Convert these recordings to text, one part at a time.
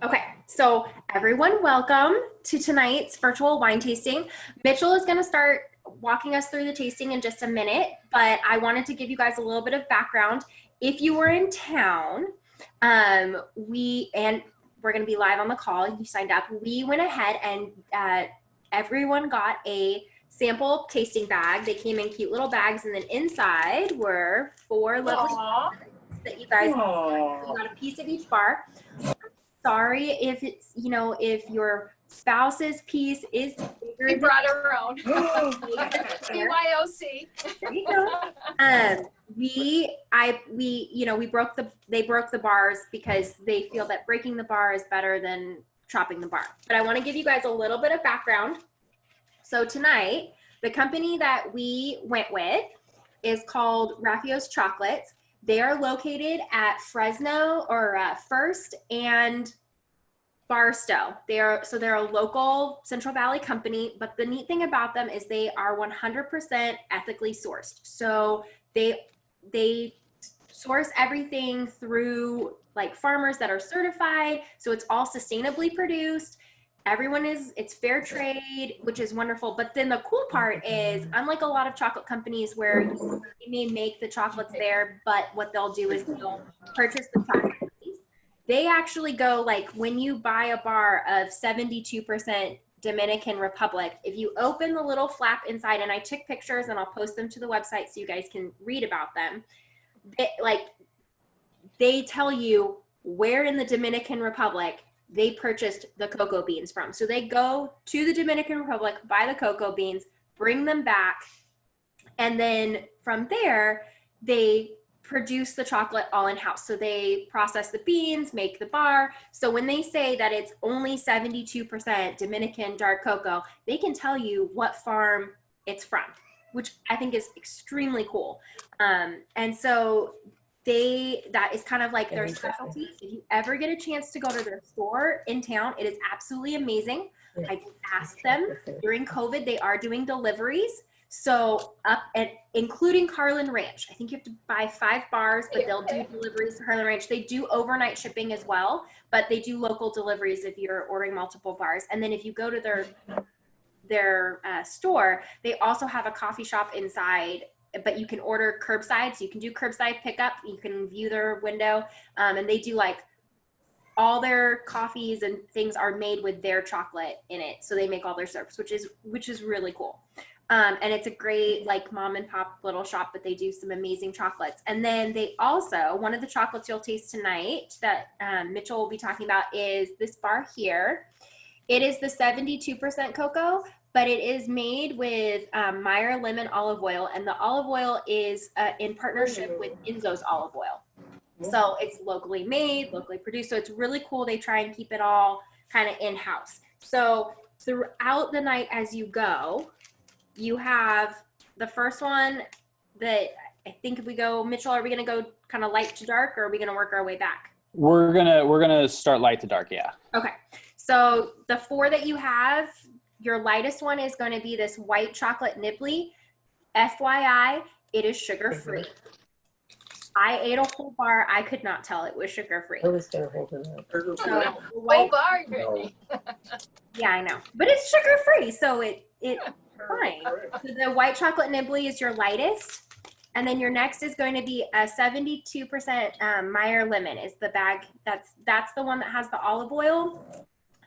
Okay, so everyone, welcome to tonight's virtual wine tasting. Mitchell is going to start walking us through the tasting in just a minute, but I wanted to give you guys a little bit of background. If you were in town, we're going to be live on the call. You signed up. We went ahead and everyone got a sample tasting bag. They came in cute little bags, and then inside were 4 lovely that you guys got. You got a piece of each bar. Sorry if it's, if your spouse's piece is bigger. We brought our own. BYOC. There you go. They broke the bars because they feel that breaking the bar is better than chopping the bar. But I want to give you guys a little bit of background. So tonight, the company that we went with is called Raphio's Chocolates. They are located at Fresno or First and Barstow. They're a local Central Valley company, but the neat thing about them is they are 100% ethically sourced. So they source everything through like farmers that are certified. So it's all sustainably produced. It's fair trade, which is wonderful. But then the cool part is, unlike a lot of chocolate companies where you may make the chocolates there, but what they'll do is they'll purchase the chocolate piece. They actually go, like, when you buy a bar of 72% Dominican Republic, if you open the little flap inside, and I took pictures and I'll post them to the website so you guys can read about them. They tell you where in the Dominican Republic they purchased the cocoa beans from. So they go to the Dominican Republic, buy the cocoa beans, bring them back, and then from there, they produce the chocolate all in-house. So they process the beans, make the bar. So when they say that it's only 72% Dominican dark cocoa, they can tell you what farm it's from, which I think is extremely cool. And so that is kind of like their specialty. If you ever get a chance to go to their store in town, it is absolutely amazing. I asked them during COVID, they are doing deliveries. So including Carlin Ranch, I think you have to buy 5 bars, but they'll do deliveries to Carlin Ranch. They do overnight shipping as well, but they do local deliveries if you're ordering multiple bars. And then if you go to their store, they also have a coffee shop inside, but you can order curbside. So you can do curbside pickup. You can view their window. And they do like all their coffees and things are made with their chocolate in it. So they make all their syrups, which is really cool. And it's a great like mom and pop little shop, but they do some amazing chocolates. And then they also, one of the chocolates you'll taste tonight that Mitchell will be talking about is this bar here. It is the 72% cocoa, but it is made with Meyer lemon olive oil, and the olive oil is in partnership with Enzo's olive oil. So it's locally made, locally produced. So it's really cool. They try and keep it all kind of in-house. So throughout the night as you go, you have the first one that I think if we go, Mitchell, are we going to go kind of light to dark, or are we going to work our way back? We're gonna start light to dark, yeah. Okay. So the 4 that you have, your lightest one is going to be this white chocolate nibbly. FYI, it is sugar-free. I ate a whole bar. I could not tell it was sugar-free. I was going to hold it up. So Whole bar, Brittany. yeah, I know. But it's sugar-free, so it's fine. So the white chocolate nibbly is your lightest. And then your next is going to be a 72% Meyer lemon is the bag. That's the one that has the olive oil.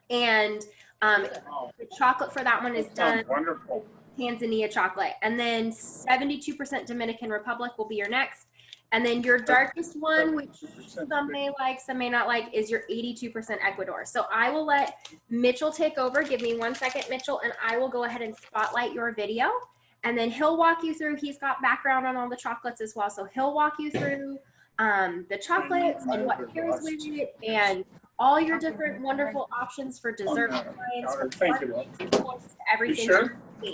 And the chocolate for that one is done wonderful. Tanzania chocolate. And then 72% Dominican Republic will be your next. And then your darkest one, which some may like, some may not like, is your 82% Ecuador. So I will let Mitchell take over. Give me 1 second, Mitchell, and I will go ahead and spotlight your video. And then he'll walk you through, he's got background on all the chocolates as well. So he'll walk you through the chocolates and what pairs with it and all your different wonderful options for dessert wines, for everything. You sure? So,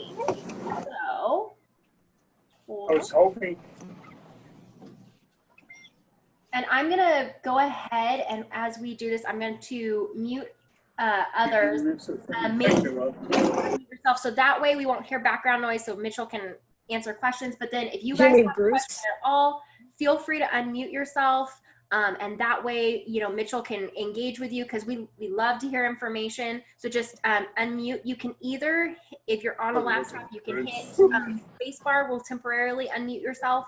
I was hoping. and I'm going to go ahead and as we do this, I'm going to mute others. Mute yourself, so that way we won't hear background noise, so Mitchell can answer questions. But then if you guys have questions at all, feel free to unmute yourself. And that way, Mitchell can engage with you because we love to hear information. So just unmute. You can either, if you're on a laptop, you can hit spacebar will temporarily unmute yourself,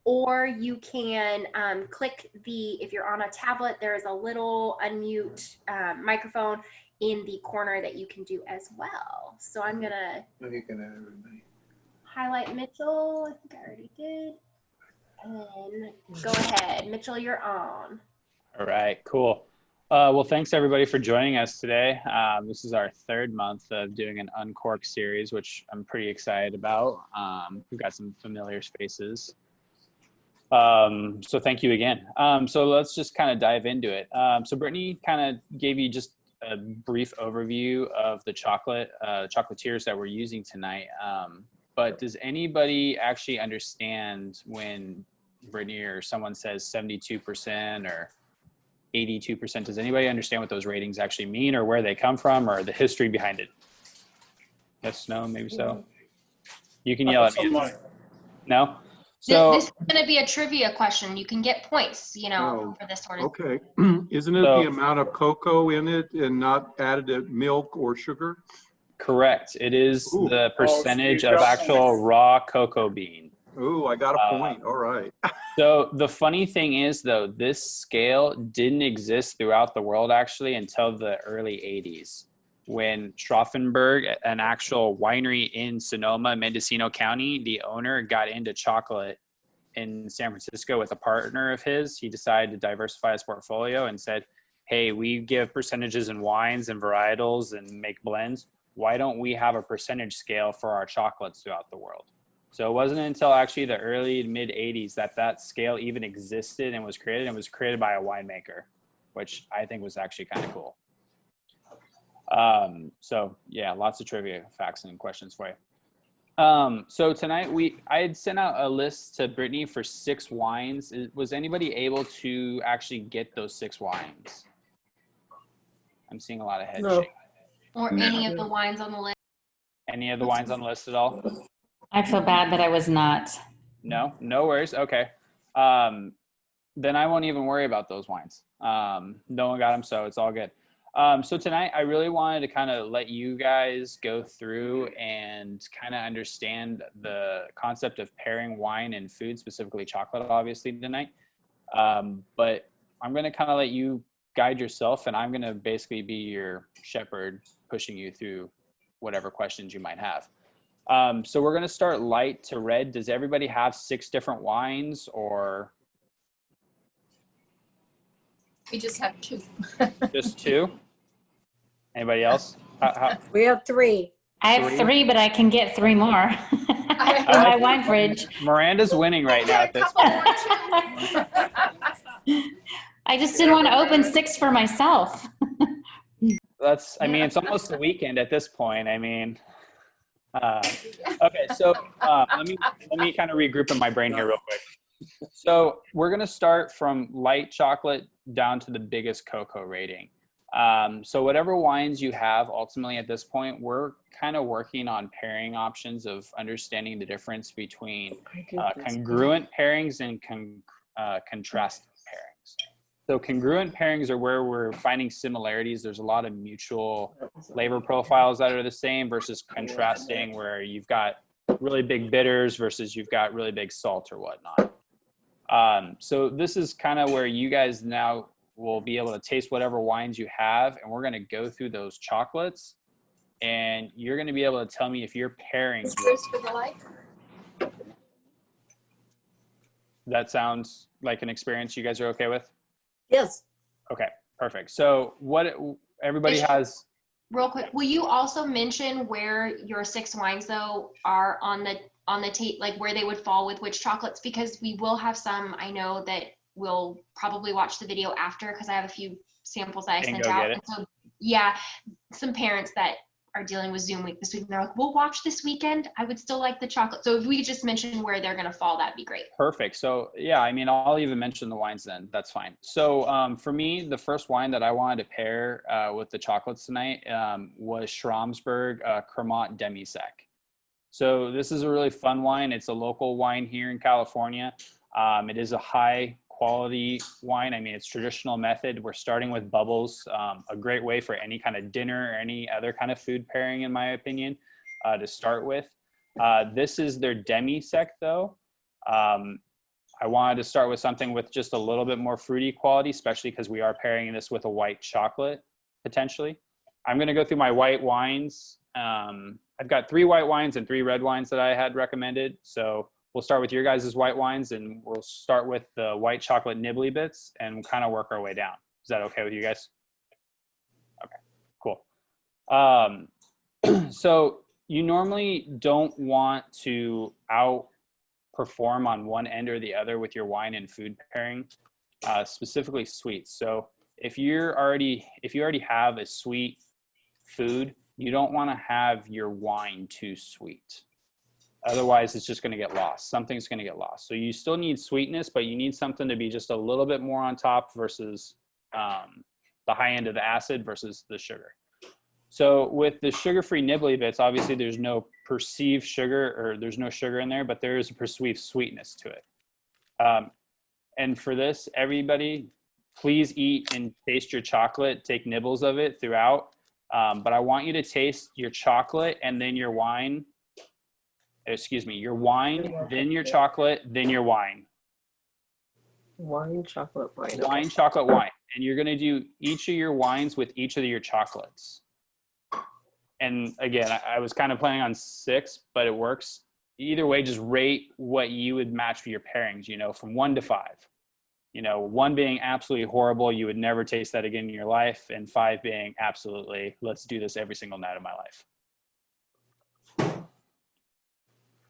or you can click if you're on a tablet, there is a little unmute microphone in the corner that you can do as well. So I'm gonna highlight Mitchell. I think I already did. And go ahead, Mitchell, you're on. All right, cool. Well, thanks everybody for joining us today. This is our third month of doing an Uncorked series, which I'm pretty excited about. We've got some familiar faces. So thank you again. So let's just kind of dive into it. So Brittany kind of gave you just a brief overview of the chocolatiers that we're using tonight. But does anybody actually understand when Brittany or someone says 72% or 82%? Does anybody understand what those ratings actually mean, or where they come from, or the history behind it? Yes, no, maybe so. You can yell at me. No? So this is going to be a trivia question. You can get points, for this sort of. Okay. Isn't it the amount of cocoa in it and not added milk or sugar? Correct. It is Ooh. the percentage of actual raw cocoa bean. Ooh, I got a point. All right. So the funny thing is, though, this scale didn't exist throughout the world actually until the early 80s, when Stauffenberg, an actual winery in Sonoma, Mendocino County, the owner got into chocolate in San Francisco with a partner of his. He decided to diversify his portfolio and said, hey, we give percentages in wines and varietals and make blends. Why don't we have a percentage scale for our chocolates throughout the world? So it wasn't until actually the early mid 80s that scale even existed and was created, and was created by a winemaker, which I think was actually kind of cool. So yeah, lots of trivia facts and questions for you. So tonight I had sent out a list to Brittany for 6 wines. Was anybody able to actually get those 6 wines? I'm seeing a lot of head shaking. Or any of the wines on the list. Any of the wines on the list at all? I feel bad that I was not. No worries. Okay. Then I won't even worry about those wines. No one got them, so it's all good. So tonight I really wanted to kind of let you guys go through and kind of understand the concept of pairing wine and food, specifically chocolate, obviously tonight. But I'm going to kind of let you guide yourself, and I'm going to basically be your shepherd, pushing you through whatever questions you might have. So we're going to start light to red. Does everybody have 6 different wines, or? We just have 2. Just 2? Anybody else? We have 3. I have 3, but I can get 3 more in my wine fridge. Miranda's winning right now at this point. I just didn't want to open 6 for myself. It's almost the weekend at this point. Okay, so let me kind of regroup in my brain here real quick. So we're going to start from light chocolate down to the biggest cocoa rating. So whatever wines you have, ultimately at this point, we're kind of working on pairing options of understanding the difference between congruent pairings and contrasting pairings. So congruent pairings are where we're finding similarities. There's a lot of mutual flavor profiles that are the same, versus contrasting, where you've got really big bitters versus you've got really big salt or whatnot. So this is kind of where you guys now will be able to taste whatever wines you have, and we're going to go through those chocolates, and you're going to be able to tell me if you're pairing. For the light. That sounds like an experience you guys are okay with? Yes. Okay, perfect. So what everybody has. Real quick, will you also mention where your 6 wines though are on the tape, like where they would fall with which chocolates? Because we will have some, I know, that will probably watch the video after, because I have a few samples that I sent out. And so yeah, some parents that are dealing with Zoom week this week, and they're like, we'll watch this weekend. I would still like the chocolate. So if we could just mention where they're going to fall, that'd be great. Perfect. So yeah, I'll even mention the wines then. That's fine. So for me, the first wine that I wanted to pair with the chocolates tonight was Schramsberg Cremant Demi-Sec. So this is a really fun wine. It's a local wine here in California. It is a high quality wine. I mean, it's traditional method. We're starting with bubbles, a great way for any kind of dinner or any other kind of food pairing, in my opinion, to start with. This is their demi-sec though. I wanted to start with something with just a little bit more fruity quality, especially because we are pairing this with a white chocolate, potentially. I'm going to go through my white wines. I've got 3 white wines and 3 red wines that I had recommended. So we'll start with your guys' white wines, and we'll start with the white chocolate nibbly bits and we'll kind of work our way down. Is that okay with you guys? Okay, cool. So you normally don't want to outperform on one end or the other with your wine and food pairing, specifically sweets. So if you already have a sweet food, you don't want to have your wine too sweet. Otherwise, it's just going to get lost. Something's going to get lost. So you still need sweetness, but you need something to be just a little bit more on top versus the high end of the acid versus the sugar. So with the sugar-free nibbly bits, obviously there's no perceived sugar, or there's no sugar in there, but there is a perceived sweetness to it. And for this, everybody, please eat and taste your chocolate, take nibbles of it throughout. But I want you to taste your chocolate and then your wine. Excuse me, your wine, then your chocolate, then your wine. Wine, chocolate, wine. Wine, chocolate, wine. And you're going to do each of your wines with each of your chocolates. And again, I was kind of planning on 6, but it works. Either way, just rate what you would match for your pairings, you know, from 1 to 5. You know, 1 being absolutely horrible, you would never taste that again in your life, and 5 being absolutely, let's do this every single night of my life.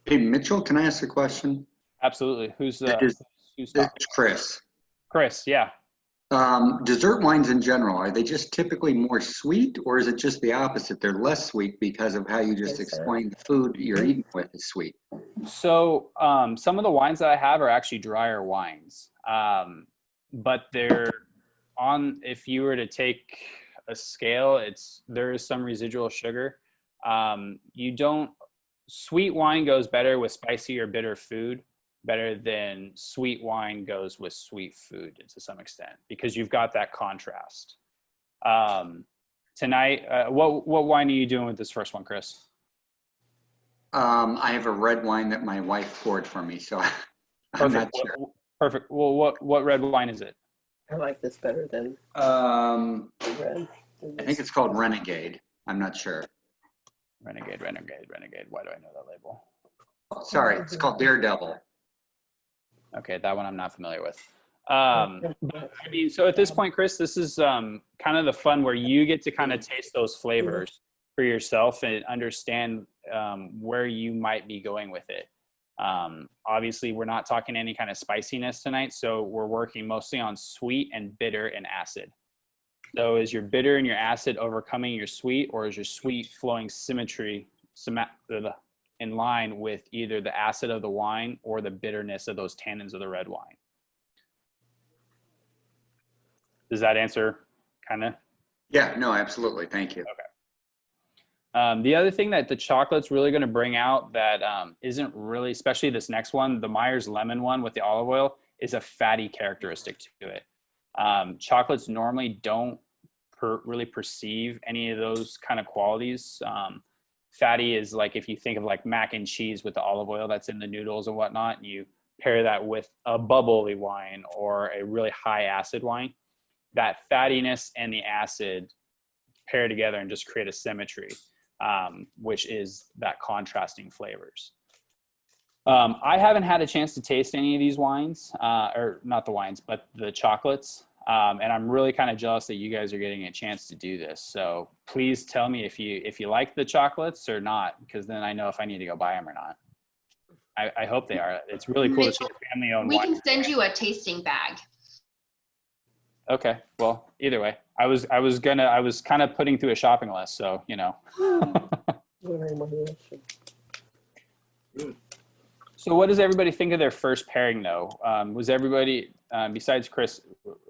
Hey, Mitchell, can I ask a question? Absolutely. Who's It's Chris. Chris, yeah. Dessert wines in general, are they just typically more sweet, or is it just the opposite? They're less sweet because of how you just explained the food you're eating with is sweet. So some of the wines that I have are actually drier wines, but they're on, if you were to take a scale, there is some residual sugar. Sweet wine goes better with spicy or bitter food, better than sweet wine goes with sweet food to some extent, because you've got that contrast. Tonight, what wine are you doing with this first one, Chris? I have a red wine that my wife poured for me, so I'm not sure. Perfect. Well, what red wine is it? I like this better than red. I think it's called Renegade. I'm not sure. Renegade. Why do I know that label? Sorry, it's called Daredevil. Okay, that one I'm not familiar with. But, I mean, so at this point, Chris, this is kind of the fun where you get to kind of taste those flavors for yourself and understand where you might be going with it. Obviously, we're not talking any kind of spiciness tonight, so we're working mostly on sweet and bitter and acid. So is your bitter and your acid overcoming your sweet, or is your sweet flowing in line with either the acid of the wine or the bitterness of those tannins of the red wine? Does that answer kind of? Yeah, no, absolutely. Thank you. Okay. The other thing that the chocolate's really going to bring out that isn't really, especially this next one, the Myers lemon one with the olive oil, is a fatty characteristic to it. Chocolates normally don't really perceive any of those kind of qualities. Fatty is like, if you think of like mac and cheese with the olive oil that's in the noodles and whatnot, and you pair that with a bubbly wine or a really high acid wine, that fattiness and the acid pair together and just create a symmetry, which is that contrasting flavors. I haven't had a chance to taste any of these wines, or not the wines, but the chocolates. And I'm really kind of jealous that you guys are getting a chance to do this. So please tell me if you like the chocolates or not, because then I know if I need to go buy them or not. I hope they are. It's really cool to see a family-owned We wine. can send you a tasting bag. Okay. Well, either way, I was kind of putting through a shopping list, so you know. So what does everybody think of their first pairing though? Was everybody, besides Chris,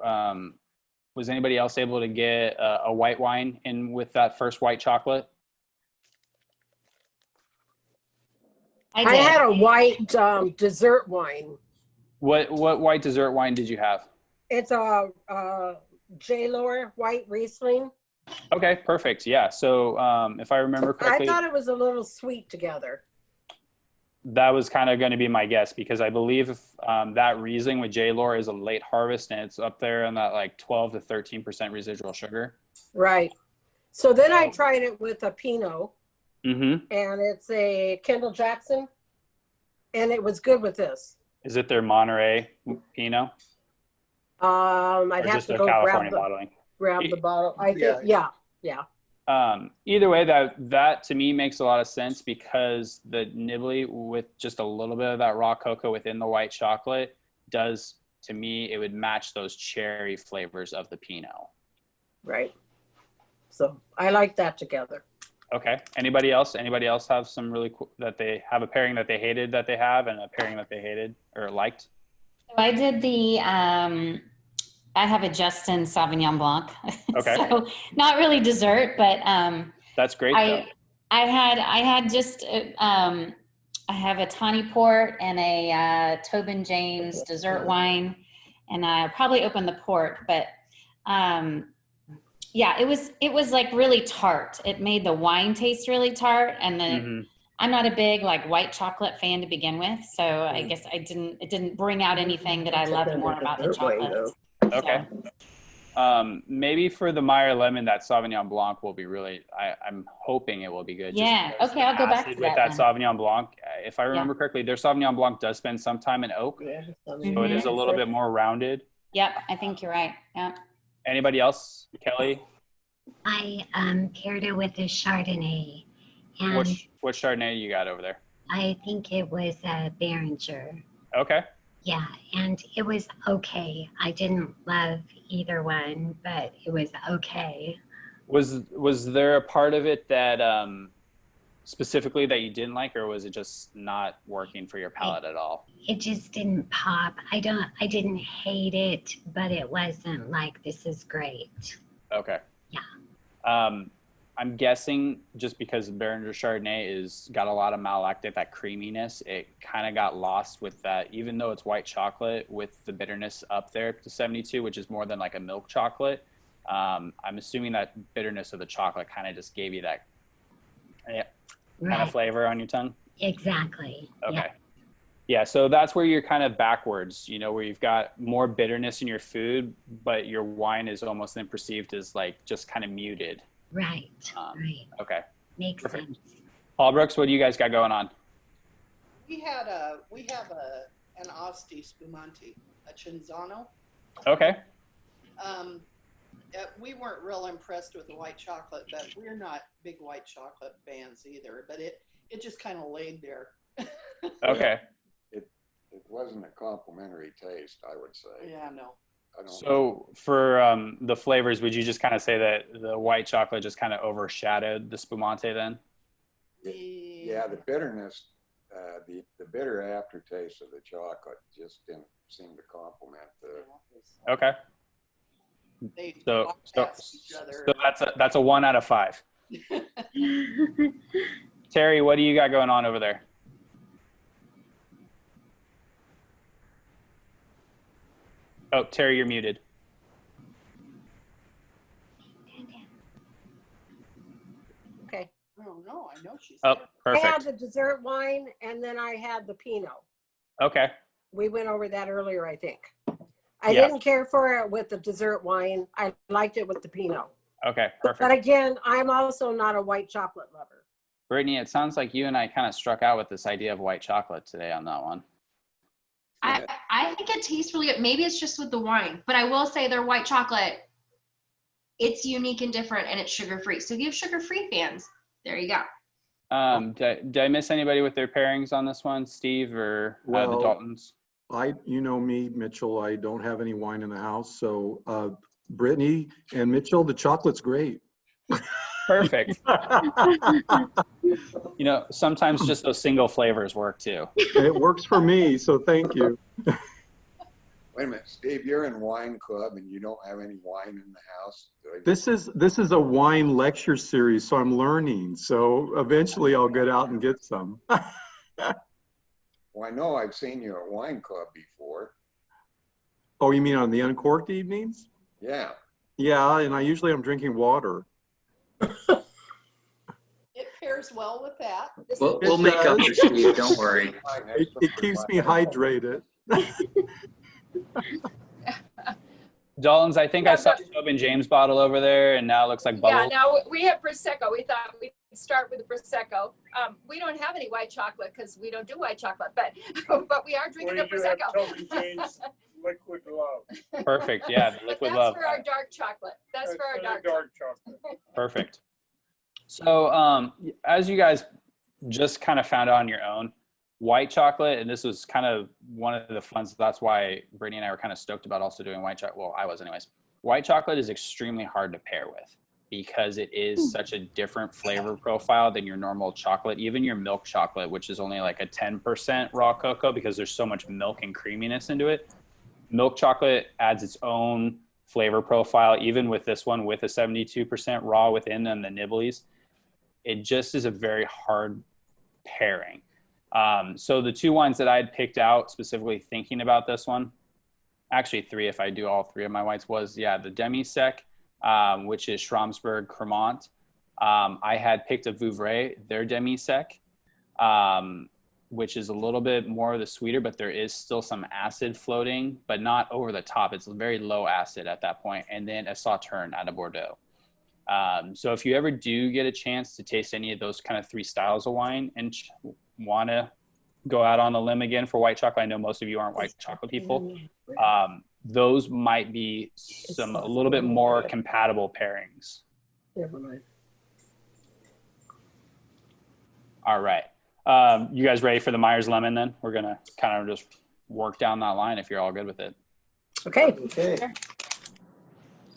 was anybody else able to get a white wine in with that first white chocolate? I I did. had a white dessert wine. What white dessert wine did you have? It's a J-Lore white Riesling. Okay, perfect. Yeah. So if I remember I correctly, thought it was a little sweet together. that was kind of going to be my guess because I believe that Riesling with J-Lore is a late harvest and it's up there in that like 12 to 13% residual sugar. Right. So then I tried it with a Pinot, Mm-hmm. and it's a Kendall Jackson, and it was good with this. Is it their Monterey Pinot? I'd Or have just to their go California bottling? grab the bottle. I think, yeah. Either way, that to me makes a lot of sense because the nibbly with just a little bit of that raw cocoa within the white chocolate does, to me, it would match those cherry flavors of the Pinot. Right. So I like that together. Okay. Anybody else? Anybody else have some really cool that they have a pairing that they hated that they have and a pairing that they hated or liked? So I did the, I have a Justin Sauvignon Blanc. Okay. So not really dessert, but That's great. Though. I had just, I have a Tawny Port and a Tobin James dessert wine, and I probably opened the port, but yeah, it was like really tart. It made the wine taste really tart, and then I'm not a big like white chocolate fan to begin with, so I guess it didn't bring out anything that I loved more about the chocolate. Okay. So. Maybe for the Meyer Lemon, that Sauvignon Blanc will be really. I'm hoping it will be good. Yeah. Okay, I'll go back to with that then. Sauvignon Blanc. If I remember correctly, their Sauvignon Blanc does spend some time in oak, so it is a little bit more rounded. Yep, I think you're right. Yeah. Anybody else? Kelly? I paired it with a Chardonnay. And What Chardonnay you got over there? I think it was a Behringer. Okay. Yeah, and it was okay. I didn't love either one, but it was okay. Was there a part of it that specifically that you didn't like, or was it just not working for your palate at all? It just didn't pop. I didn't hate it, but it wasn't like this is great. Okay. Yeah. I'm guessing just because Behringer Chardonnay is got a lot of malolactic, that creaminess, it kind of got lost with that, even though it's white chocolate with the bitterness up there to 72, which is more than like a milk chocolate. I'm assuming that bitterness of the chocolate kind of just gave you that kind of flavor on your tongue. Exactly. Okay. Yeah, so that's where you're kind of backwards, where you've got more bitterness in your food, but your wine is almost then perceived as like just kind of muted. Right. Right. Okay. Makes Perfect. sense. Paul Brooks, what do you guys got going on? We have an Asti Spumante, a Cinzano. Okay. We weren't real impressed with the white chocolate, but we're not big white chocolate fans either. But it just kind of laid there. Okay. It wasn't a complimentary taste, I would say. Yeah, no. So for the flavors, would you just kind of say that the white chocolate just kind of overshadowed the Spumante then? Yeah, the bitterness, the bitter aftertaste of the chocolate just didn't seem to complement the. Okay. So that's a 1 out of 5. Terry, what do you got going on over there? Oh, Terry, you're muted. Okay. Oh no, I know she's. Oh, perfect. I had the dessert wine, and then I had the Pinot. Okay. We went over that earlier, I think. I didn't care for it with the dessert wine. I liked it with the Pinot. Okay, perfect. But again, I'm also not a white chocolate lover. Brittany, it sounds like you and I kind of struck out with this idea of white chocolate today on that one. I think it tastes really good. Maybe it's just with the wine, but I will say their white chocolate, it's unique and different, and it's sugar-free. So if you have sugar-free fans, there you go. Did I miss anybody with their pairings on this one, Steve or the Daltons? You know me, Mitchell, I don't have any wine in the house. So Brittany and Mitchell, the chocolate's great. Perfect. Sometimes just those single flavors work too. It works for me, so thank you. Wait a minute, Steve, you're in wine club and you don't have any wine in the house? This is a wine lecture series, so I'm learning. So eventually I'll get out and get some. Well, I know I've seen you at wine club before. Oh, you mean on the uncorked evenings? Yeah. Yeah, and I usually am drinking water. It pairs well with that. We'll make up for Steve, don't worry. It keeps me hydrated. Dalton's, I think I saw Soap and James bottle over there, and now it looks like bubbles. Yeah, now we have Prosecco. We thought we'd start with the Prosecco. We don't have any white chocolate because we don't do white chocolate, but we are drinking a Prosecco. Liquid love. Perfect. Yeah, the liquid that's love. for our dark chocolate. That's for our dark chocolate. Perfect. So as you guys just kind of found out on your own, white chocolate, and this was kind of one of the fun, that's why Brittany and I were kind of stoked about also doing white chocolate. Well, I was anyways. White chocolate is extremely hard to pair with because it is such a different flavor profile than your normal chocolate. Even your milk chocolate, which is only like a 10% raw cocoa because there's so much milk and creaminess into it. Milk chocolate adds its own flavor profile, even with this one with a 72% raw within and the nibblies. It just is a very hard pairing. So the two wines that I had picked out specifically thinking about this one, actually three if I do all three of my whites, was the demi-sec, which is Schramsberg Cremant. I had picked a Vouvray, their demi-sec, which is a little bit more of the sweeter, but there is still some acid floating, but not over the top. It's very low acid at that point. And then a Sauterne out of Bordeaux. So if you ever do get a chance to taste any of those kind of three styles of wine and want to go out on a limb again for white chocolate, I know most of you aren't white chocolate people. Those might be a little bit more compatible pairings. All right. You guys ready for the Myers Lemon then? We're going to kind of just work down that line if you're all good with it. Okay.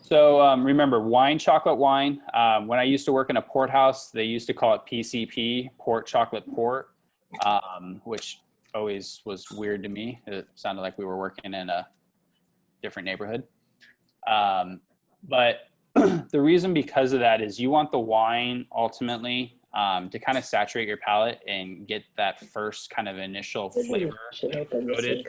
So remember, wine, chocolate wine. When I used to work in a port house, they used to call it PCP, port, chocolate, port, which always was weird to me. It sounded like we were working in a different neighborhood. But the reason because of that is you want the wine ultimately to kind of saturate your palate and get that first kind of initial flavor coated.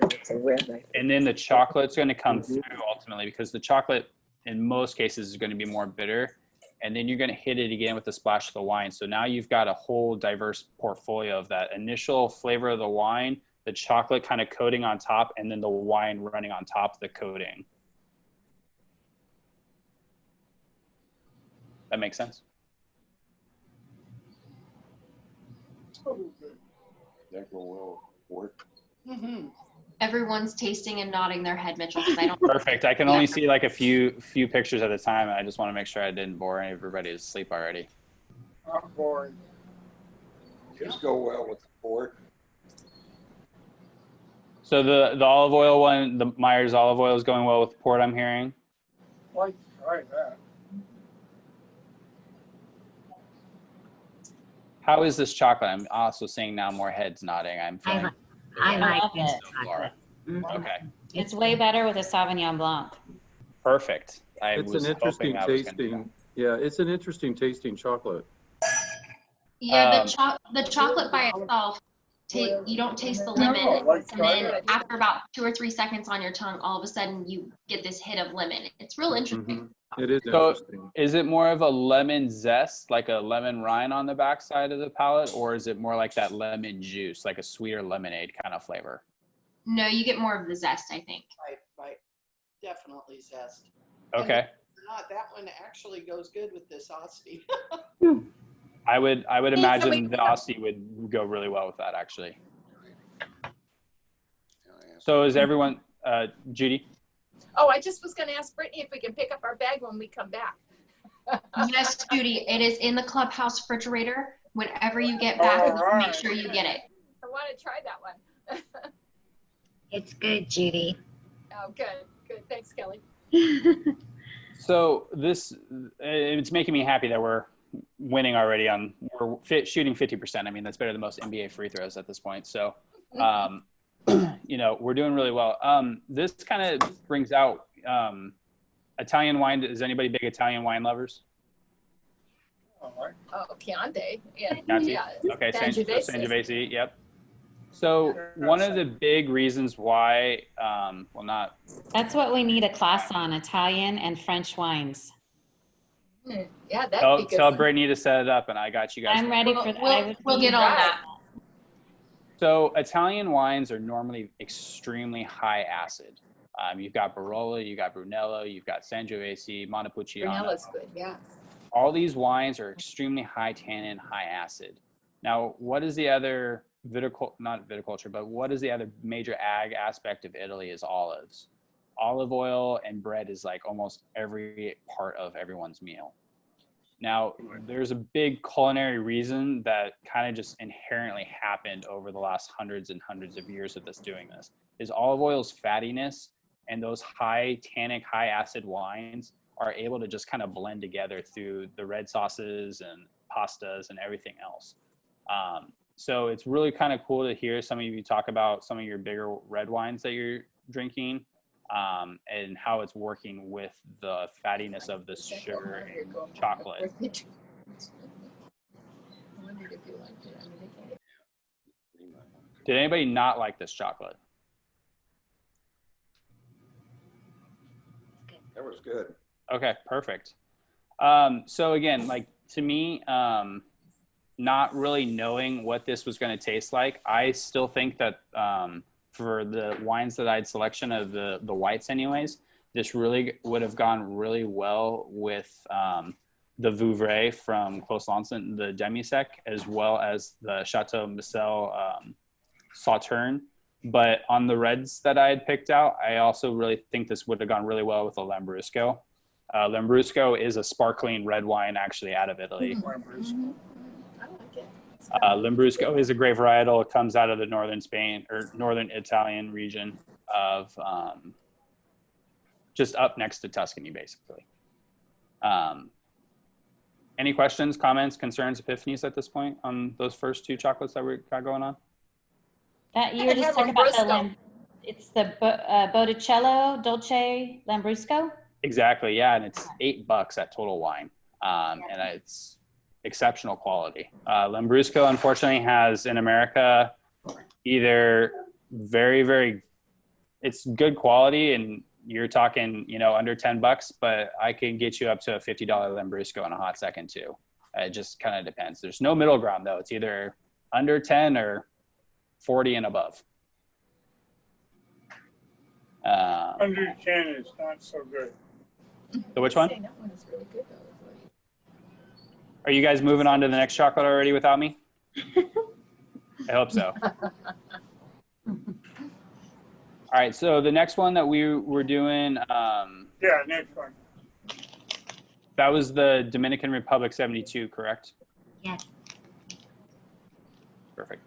And then the chocolate's going to come through ultimately because the chocolate in most cases is going to be more bitter. And then you're going to hit it again with a splash of the wine. So now you've got a whole diverse portfolio of that initial flavor of the wine, the chocolate kind of coating on top, and then the wine running on top of the coating. That makes sense? That will work. Everyone's tasting and nodding their head, Mitchell, because I don't. Perfect. I can only see like a few pictures at a time. I just want to make sure I didn't bore everybody to sleep already. Not boring. Just go well with the port. So the olive oil one, the Myers olive oil is going well with the port, I'm hearing. Like try that. How is this chocolate? I'm also seeing now more heads nodding. I'm feeling. I like love this it. chocolate. Okay. It's way better with a Sauvignon Blanc. Perfect. It's an interesting tasting. Yeah, it's an interesting tasting chocolate. Yeah, the chocolate by itself, you don't taste the lemon, and then after about 2 or 3 seconds on your tongue, all of a sudden you get this hit of lemon. It's real interesting. It is So interesting. is it more of a lemon zest, like a lemon rind on the backside of the palate, or is it more like that lemon juice, like a sweeter lemonade kind of flavor? No, you get more of the zest, I think. Right. Definitely zest. Okay. That one actually goes good with this Asti. I would imagine the Asti would go really well with that actually. So is everyone, Judy? Oh, I just was going to ask Brittany if we can pick up our bag when we come back. Yes, Judy, it is in the clubhouse refrigerator. Whenever you get back, make sure you get it. I want to try that one. It's good, Judy. Oh, good. Thanks, Kelly. So it's making me happy that we're winning already we're shooting 50%. I mean, that's better than most NBA free throws at this point. So, we're doing really well. This kind of brings out Italian wine. Is anybody big Italian wine lovers? Oh, Chianti. Yeah. Okay, Sangiovese, yep. So one of the big reasons why, well, not. That's what we need a class on, Italian and French wines. Yeah, that'd be good. Tell one. Brittany to set it up, and I got you guys. I'm ready for that. We'll get on that. So Italian wines are normally extremely high acid. You've got Barolo, you've got Brunello, you've got Sangiovese, Montepulciano. Brunella's good, yeah. All these wines are extremely high tannin, high acid. Now, what is the other not viticulture, but what is the other major ag aspect of Italy is olives. Olive oil and bread is like almost every part of everyone's meal. Now, there's a big culinary reason that kind of just inherently happened over the last hundreds and hundreds of years of us doing this, is olive oil's fattiness and those high tannic, high acid wines are able to just kind of blend together through the red sauces and pastas and everything else. So it's really kind of cool to hear some of you talk about some of your bigger red wines that you're drinking and how it's working with the fattiness of the sugar and chocolate. Did anybody not like this chocolate? That was good. Okay, perfect. So again, like to me, not really knowing what this was going to taste like, I still think that for the wines that I'd selection of the whites anyways, this really would have gone really well with the Vouvray from Clos Lanson, the demi-sec, as well as the Chateau Micelle Sauterne. But on the reds that I had picked out, I also really think this would have gone really well with the Lambrusco. Lambrusco is a sparkling red wine actually out of Italy. Lambrusco is a great varietal. It comes out of the northern Spain or northern Italian region of just up next to Tuscany, basically. Any questions, comments, concerns, epiphanies at this point on those first two chocolates that we got going on? That you were just talking about it's the Botticello Dolce Lambrusco? Exactly, yeah, and it's $8 at Total Wine, and it's exceptional quality. Lambrusco, unfortunately, has in America either very, it's good quality, and you're talking, under $10, but I can get you up to a $50 Lambrusco in a hot second too. It just kind of depends. There's no middle ground though. It's either under 10 or 40 and above. Under 10 is not so good. So which one? That one is really good though. Are you guys moving on to the next chocolate already without me? I hope so. All right, so the next one that we were doing, Yeah, next one. that was the Dominican Republic 72, correct? Yes. Perfect.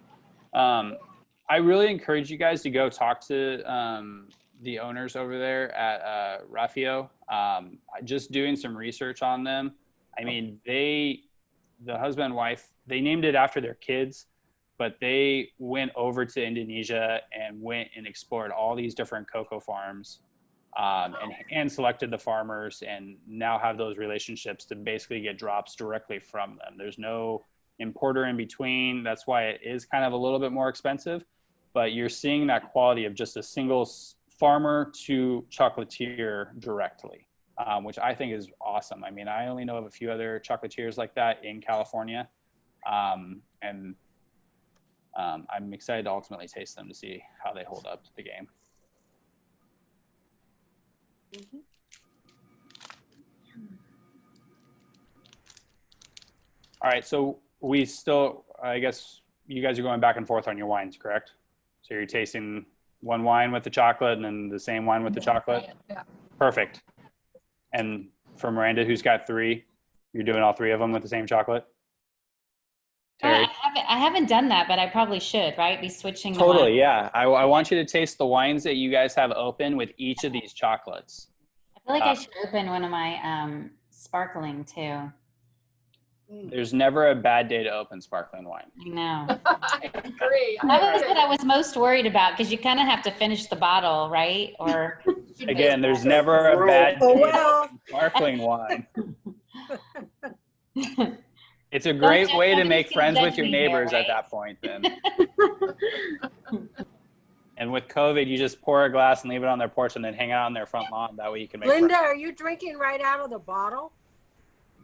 I really encourage you guys to go talk to the owners over there at Raphio. Just doing some research on them. I mean, the husband and wife, they named it after their kids, but they went over to Indonesia and went and explored all these different cocoa farms and selected the farmers and now have those relationships to basically get drops directly from them. There's no importer in between. That's why it is kind of a little bit more expensive, but you're seeing that quality of just a single farmer to chocolatier directly, which I think is awesome. I mean, I only know of a few other chocolatiers like that in California. And I'm excited to ultimately taste them to see how they hold up to the game. Mm-hmm. All right, so we still, I guess you guys are going back and forth on your wines, correct? So you're tasting one wine with the chocolate and then the same wine with the chocolate? Yeah. Perfect. And for Miranda, who's got 3, you're doing all 3 of them with the same chocolate? Terry? I haven't done that, but I probably should, right? Be switching. Totally, yeah. I want you to taste the wines that you guys have open with each of these chocolates. I feel like I should open one of my sparkling too. There's never a bad day to open sparkling wine. I know. I agree. That was what I was most worried about because you kind of have to finish the bottle, right? Or Again, there's never a bad day to open sparkling wine. It's a great way to make friends with your neighbors at that point then. And with COVID, you just pour a glass and leave it on their porch and then hang out on their front lawn. That way you can make Linda, friends. are you drinking right out of the bottle?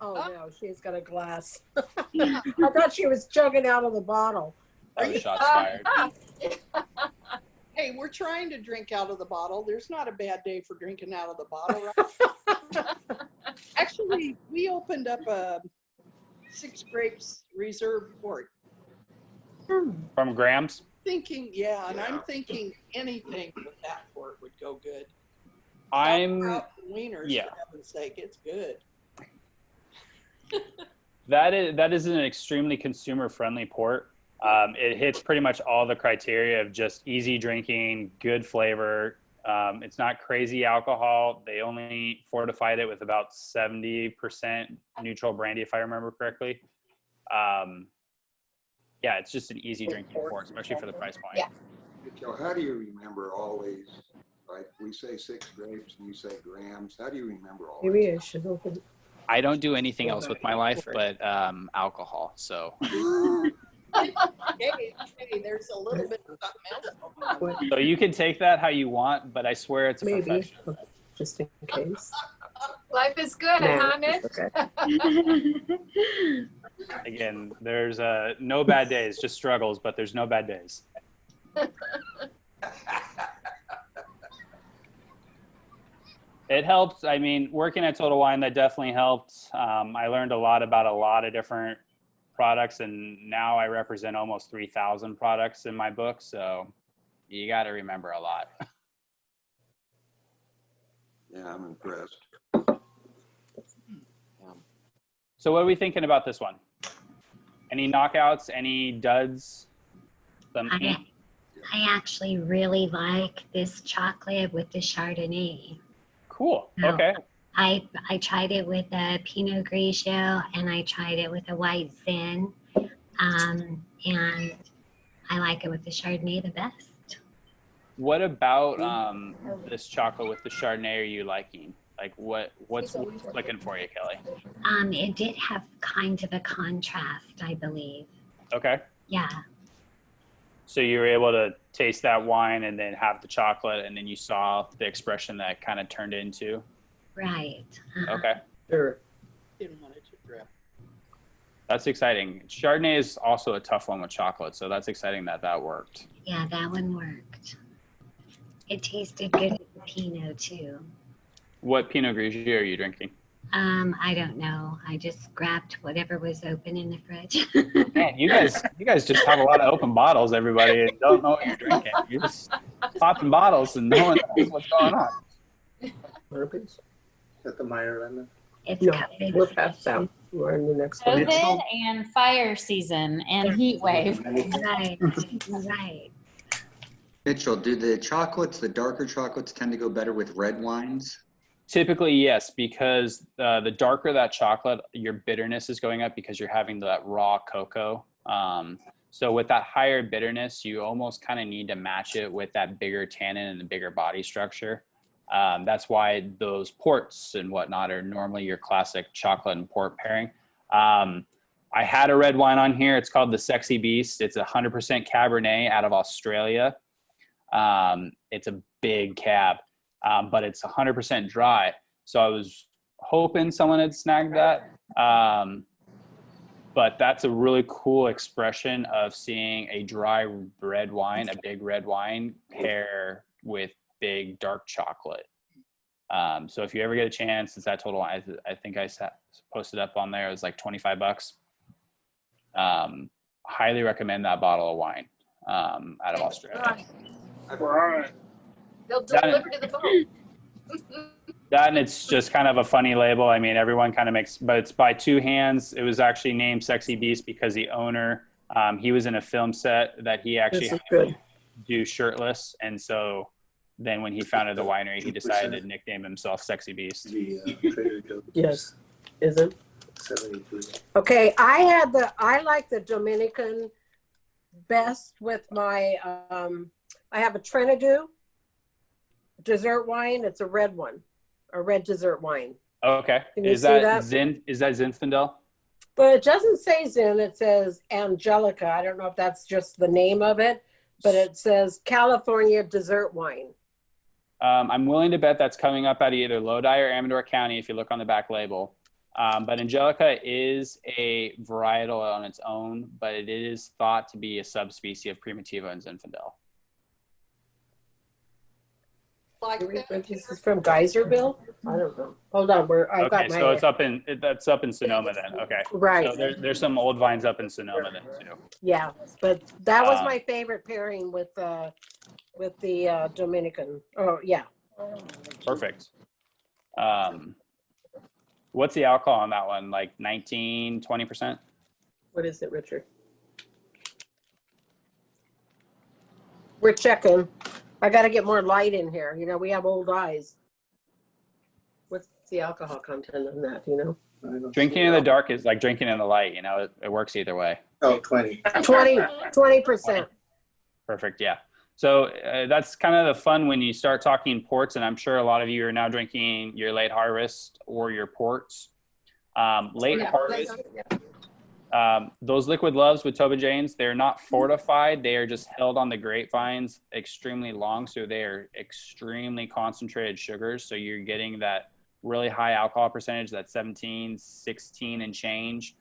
Oh, no, she's got a glass. I thought she was chugging out of the bottle. That was shots fired. Hey, we're trying to drink out of the bottle. There's not a bad day for drinking out of the bottle, right? Actually, we opened up a 6 grapes reserve port. From Graham's? Thinking, yeah, and I'm thinking anything with that port would go good. Wieners, for heaven's sake, it's good. That is an extremely consumer-friendly port. It hits pretty much all the criteria of just easy drinking, good flavor. It's not crazy alcohol. They only fortified it with about 70% neutral brandy, if I remember correctly. Yeah, it's just an easy drinking port, especially for the price point. Yeah. Joe, how do you remember all these? Like we say 6 grapes and you say grams. How do you remember all Maybe these? I should open. I don't do anything else with my life but alcohol. So. Hey, there's a little bit of something else. So you can take that how you want, but I swear it's a Maybe, profession. just in case. Life is good, huh, Mitch? Okay. Again, there's no bad days, just struggles, but there's no bad days. It helped. I mean, working at Total Wine, that definitely helped. I learned a lot about a lot of different products, and now I represent almost 3,000 products in my book. So you got to remember a lot. Yeah, I'm impressed. So what are we thinking about this one? Any knockouts, any duds? I actually really like this chocolate with the Chardonnay. Cool. No. Okay. I tried it with a Pinot Grigio and I tried it with a white Zin. And I like it with the Chardonnay the best. What about this chocolate with the Chardonnay are you liking? Like what's clicking for you, Kelly? It did have kind of a contrast, I believe. Okay. Yeah. So you were able to taste that wine and then have the chocolate, and then you saw the expression that kind of turned into. Right. Okay. Sure. Didn't want it to drip. That's exciting. Chardonnay is also a tough one with chocolate, so that's exciting that worked. Yeah, that one worked. It tasted good with the Pinot too. What Pinot Grigio are you drinking? I don't know. I just grabbed whatever was open in the fridge. Man, you guys just have a lot of open bottles, everybody, and don't know what you're drinking. You're just popping bottles and no one knows what's going on. Burpees? At the Meyer Lemon? It's No, COVID. we're past out. We're in the next one. COVID and fire season and heat wave. Right. Right. Mitchell, do the chocolates, the darker chocolates, tend to go better with red wines? Typically, yes, because the darker that chocolate, your bitterness is going up because you're having that raw cocoa. So with that higher bitterness, you almost kind of need to match it with that bigger tannin and the bigger body structure. That's why those ports and whatnot are normally your classic chocolate and port pairing. I had a red wine on here. It's called the Sexy Beast. It's 100% Cabernet out of Australia. It's a big cab. But it's 100% dry. So I was hoping someone had snagged that. But that's a really cool expression of seeing a dry red wine, a big red wine, pair with big dark chocolate. So if you ever get a chance, it's at Total Wine. I think I posted up on there. It was like $25. Highly recommend that bottle of wine out of Australia. They'll deliver to the phone. That and it's just kind of a funny label. I mean, everyone kind of makes, but it's by two hands. It was actually named Sexy Beast because the owner, he was in a film set that he actually had to do shirtless. And so then when he founded the winery, he decided to nickname himself Sexy Beast. Yes. Is it? 73. Okay, I like the Dominican best with my, I have a Trinidad dessert wine. It's a red one, a red dessert wine. Okay. Is that Zinfandel? But it doesn't say Zin, it says Angelica. I don't know if that's just the name of it, but it says California dessert wine. I'm willing to bet that's coming up out of either Lodi or Amador County if you look on the back label. But Angelica is a varietal on its own, but it is thought to be a subspecies of Primitivo and Zinfandel. Like that. This is from Geyserville? I don't know. Hold on, I've got my. So that's up in Sonoma then. Okay. Right. So there's some old vines up in Sonoma then too. Yeah, but that was my favorite pairing with the Dominican. Oh yeah. Perfect. What's the alcohol on that one? Like 19, 20%? What is it, Richard? We're checking. I got to get more light in here. You know, we have old eyes. What's the alcohol content on that? You know, Drinking in the dark is like drinking in the light. You know, it works either way. Oh, 20%. 20%. Perfect. Yeah. So that's kind of the fun when you start talking ports, and I'm sure a lot of you are now drinking your late harvest or your ports. Late harvest, those liquid loves with Toba Janes, they're not fortified. They are just held on the grapevines extremely long. So they are extremely concentrated sugars. So you're getting that really high alcohol percentage, that 17, 16 and change,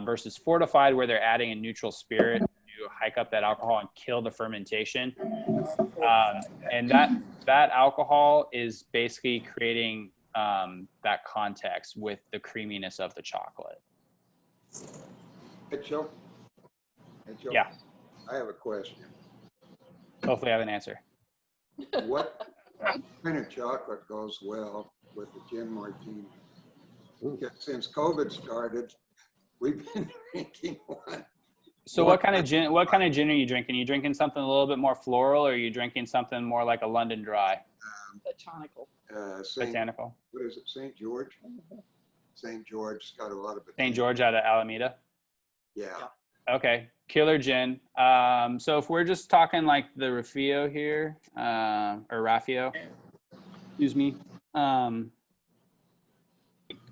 versus fortified where they're adding a neutral spirit to hike up that alcohol and kill the fermentation. And that alcohol is basically creating that context with the creaminess of the chocolate. Mitchell? Yeah. I have a question. Hopefully I have an answer. What kind of chocolate goes well with the gin martini? Because since COVID started, we've been drinking one. So what kind of gin are you drinking? Are you drinking something a little bit more floral, or are you drinking something more like a London Dry? Botanical. Botanical. What is it, St. George? St. George's got a lot of St. George out of Alameda? Yeah. Okay, killer gin. So if we're just talking like the Raphio here, or Raphio, excuse me. Are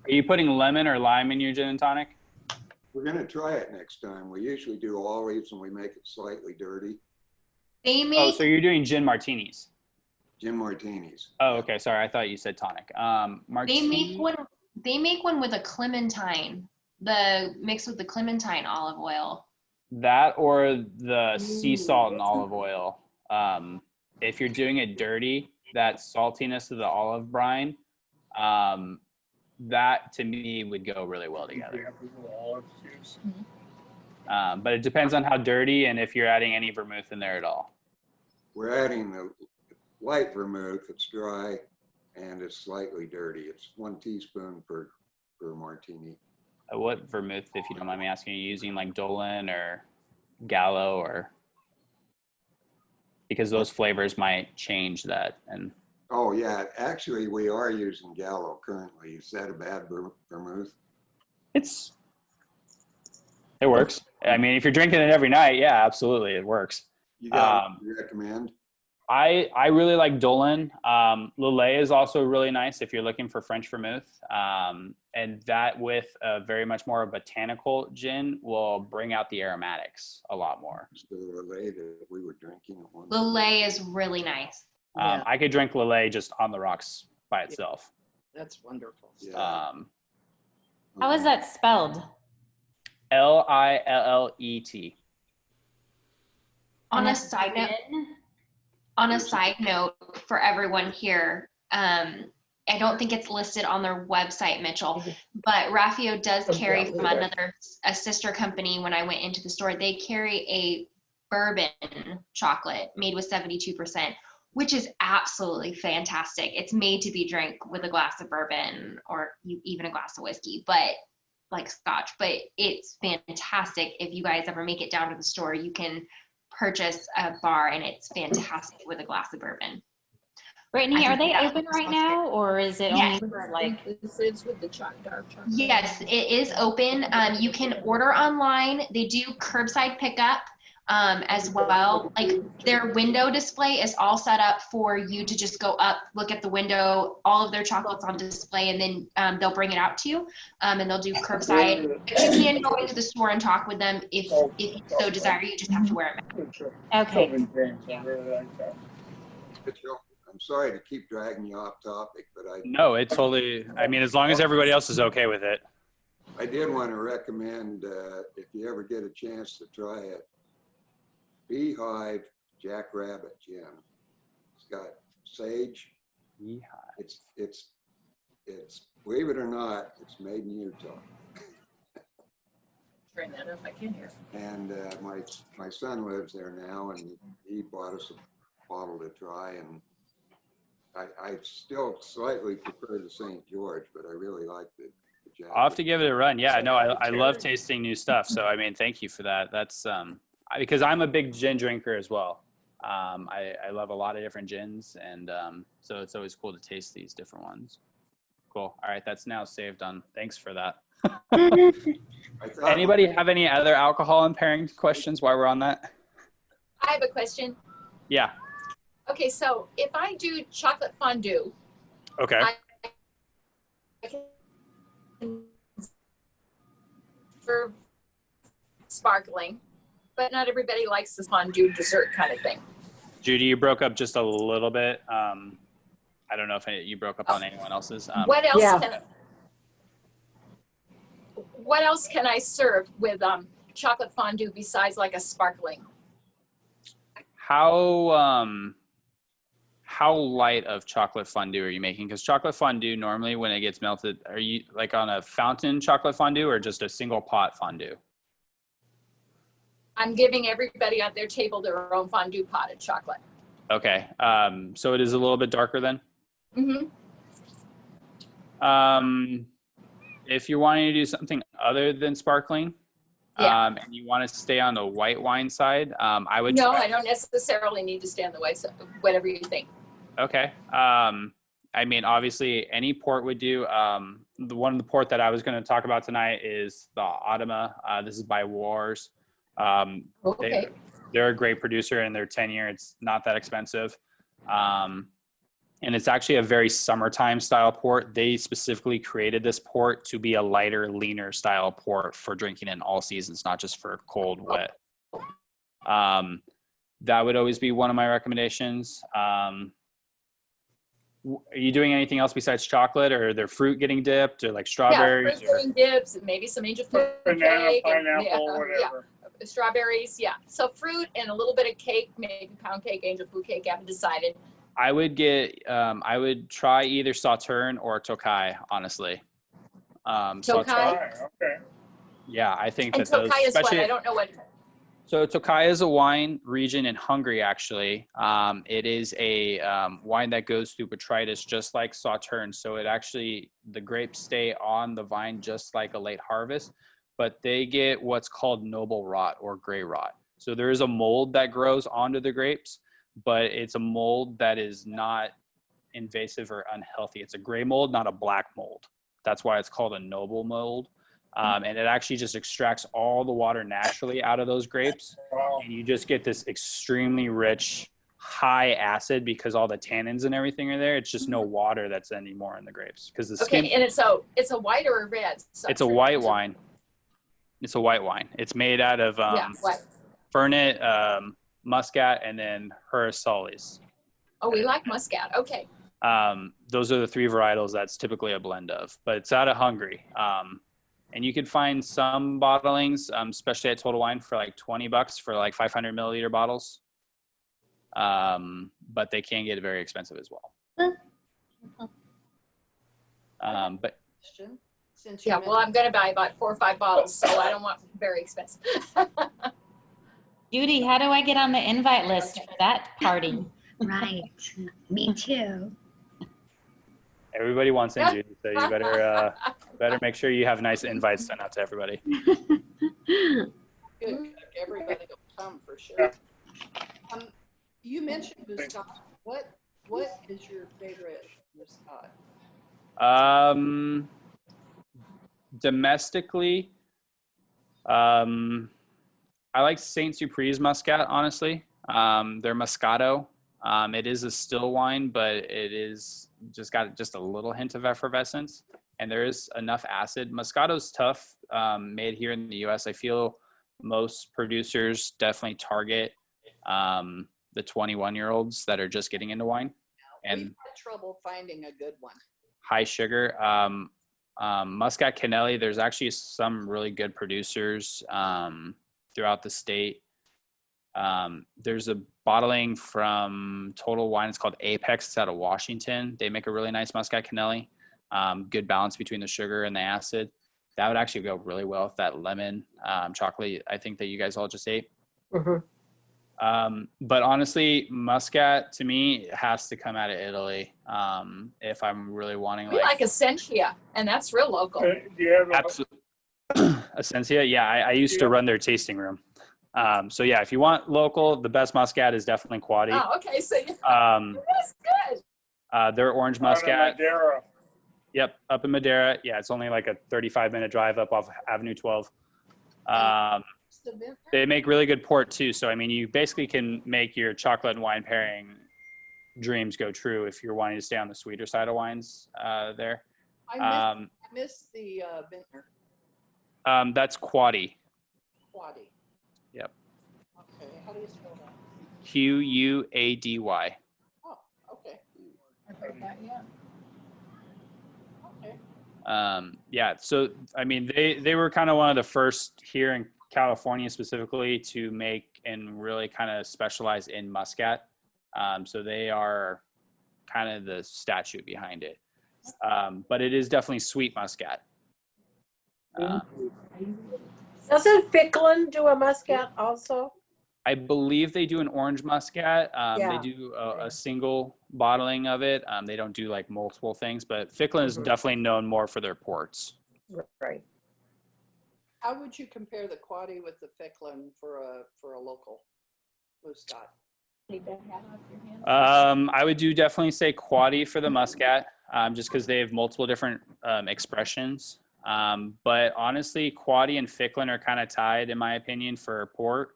you putting lemon or lime in your gin and tonic? We're going to try it next time. We usually do olives and we make it slightly dirty. They make. Oh, so you're doing gin martinis. Gin martinis. Oh, okay. Sorry, I thought you said tonic. They make one. They make one with a clementine. The mix with the clementine olive oil. That or the sea salt and olive oil. If you're doing it dirty, that saltiness of the olive brine, that to me would go really well together. But it depends on how dirty and if you're adding any vermouth in there at all. We're adding the light vermouth. It's dry and it's slightly dirty. It's 1 teaspoon per martini. What vermouth, if you don't mind me asking, are you using like Dolan or Gallo, or because those flavors might change that? And oh yeah, actually we are using Gallo currently. Is that a bad vermouth? It works. I mean, if you're drinking it every night, yeah, absolutely, it works. You got what you recommend? I really like Dolan. Lillet is also really nice if you're looking for French vermouth. And that with a very much more botanical gin will bring out the aromatics a lot more. The Lillet that we were drinking at one Lillet is really nice. I could drink Lillet just on the rocks by itself. That's wonderful. Yeah. How is that spelled? Lillet. On a side note for everyone here, I don't think it's listed on their website, Mitchell, but Raphio does carry from a sister company. When I went into the store, they carry a bourbon chocolate made with 72%, which is absolutely fantastic. It's made to be drank with a glass of bourbon or even a glass of whiskey, but like scotch, but it's fantastic. If you guys ever make it down to the store, you can purchase a bar and it's fantastic with a glass of bourbon. Brittany, are they open right now, or is it only for like? It's with the dark chocolate. Yes, it is open. You can order online. They do curbside pickup. as well. Like their window display is all set up for you to just go up, look at the window, all of their chocolates on display, and then they'll bring it out to you, and they'll do curbside. But you can go into the store and talk with them if you so desire. You just have to wear a mask. Okay. Mitchell, I'm sorry to keep dragging you off topic, but No, it's totally, I mean, as long as everybody else is okay with it. I did want to recommend, if you ever get a chance to try it, Beehive Jackrabbit Gin. It's got sage. Beehive. It's believe it or not, it's made in Utah. Turn that up, I can hear. And my son lives there now, and he bought us a bottle to try, and I still slightly prefer the St. George, but I really like the Jack. I'll have to give it a run. Yeah, no, I love tasting new stuff. So, I mean, thank you for that. That's because I'm a big gin drinker as well. I love a lot of different gins, and so it's always cool to taste these different ones. Cool. All right, that's now saved on. Thanks for that. Anybody have any other alcohol and pairing questions while we're on that? I have a question. Yeah. Okay, so if I do chocolate fondue, Okay. I can serve sparkling, but not everybody likes the fondue dessert kind of thing. Judy, you broke up just a little bit. I don't know if you broke up on anyone else's. What else can I serve with chocolate fondue besides like a sparkling? How light of chocolate fondue are you making? Because chocolate fondue normally when it gets melted, are you like on a fountain chocolate fondue or just a single pot fondue? I'm giving everybody at their table their own fondue pot of chocolate. Okay, so it is a little bit darker then? Mm-hmm. If you're wanting to do something other than sparkling, and you want to stay on the white wine side, I would No, I don't necessarily need to stay on the white side, whatever you think. Okay. I mean, obviously any port would do. The one of the port that I was going to talk about tonight is the Automa. This is by Wars. Okay. They're a great producer and they're 10-year. It's not that expensive. And it's actually a very summertime style port. They specifically created this port to be a lighter, leaner style port for drinking in all seasons, not just for cold, wet. That would always be one of my recommendations. Are you doing anything else besides chocolate, or are there fruit getting dipped, or like strawberries? Yeah, fruit getting dips, and maybe some angel food Banana, cake. pineapple, whatever. Yeah, strawberries, yeah. So fruit and a little bit of cake, maybe pound cake, angel food cake, haven't decided. I would get, I would try either Sauterne or Tokai, honestly. Tokai? Okay. Yeah, I think And that those, Tokai is what? especially, I don't know what. so Tokai is a wine region in Hungary, actually. It is a wine that goes through botrytis just like Sauterne. So it actually, the grapes stay on the vine just like a late harvest, but they get what's called noble rot or gray rot. So there is a mold that grows onto the grapes, but it's a mold that is not invasive or unhealthy. It's a gray mold, not a black mold. That's why it's called a noble mold. And it actually just extracts all the water naturally out of those grapes. And you just get this extremely rich, high acid because all the tannins and everything are there. It's just no water that's anymore in the grapes. Because the skin. Okay, and it's a white or a red? It's a white wine. It's a white wine. It's made out of Fernet, Muscat, and then Hurasalis. Oh, we like Muscat. Okay. Those are the three varietals that's typically a blend of, but it's out of Hungary. And you can find some bottlings, especially at Total Wine, for like $20 for like 500 milliliter bottles. But they can get very expensive as well. But Since yeah, well, I'm going to buy about 4 or 5 bottles, so I don't want very expensive. Judy, how do I get on the invite list for that party? Right. Me too. everybody wants in, Judy, so you better make sure you have nice invites sent out to everybody. Good. Everybody will come for sure. You mentioned Muscat. What is your favorite Muscat? Domestically, I like Saint Supre's Muscat, honestly. Their Moscato. It is a still wine, but it is just got just a little hint of effervescence, and there is enough acid. Moscato's tough, made here in the U.S. I feel most producers definitely target the 21-year-olds that are just getting into wine, and We've had trouble finding a good one. high sugar. Muscat Canelli, there's actually some really good producers throughout the state. There's a bottling from Total Wine. It's called Apex. It's out of Washington. They make a really nice Muscat Canelli. Good balance between the sugar and the acid. That would actually go really well with that lemon chocolate I think that you guys all just ate. But honestly, Muscat to me has to come out of Italy if I'm really wanting We like Essentia, and that's real local. Do you have a, absolutely Essentia. Yeah, I used to run their tasting room. So yeah, if you want local, the best Muscat is definitely Quaddy. Oh, okay. So that's good. Their orange out of Muscat. Madeira? Yep, up in Madeira. Yeah, it's only like a 35-minute drive up off Avenue 12. They make really good port too. So I mean, you basically can make your chocolate and wine pairing dreams go true if you're wanting to stay on the sweeter side of wines there. I miss the vintner. That's Quaddy. Quaddy. Yep. Okay, how do you spell that? Quady. Oh, okay. I've heard that, yeah. Okay. Yeah, so I mean, they were kind of one of the first here in California specifically to make and really kind of specialize in Muscat. So they are kind of the statue behind it. But it is definitely sweet Muscat. Doesn't Ficklin do a Muscat also? I believe they do an orange Muscat. They Yeah. do a single bottling of it. They don't do like multiple things, but Ficklin is definitely known more for their ports. Right. How would you compare the Quaddy with the Ficklin for a local blue Scott? Take that hat off your hand. I would do definitely say Quaddy for the Muscat, just because they have multiple different expressions. But honestly, Quaddy and Ficklin are kind of tied, in my opinion, for port.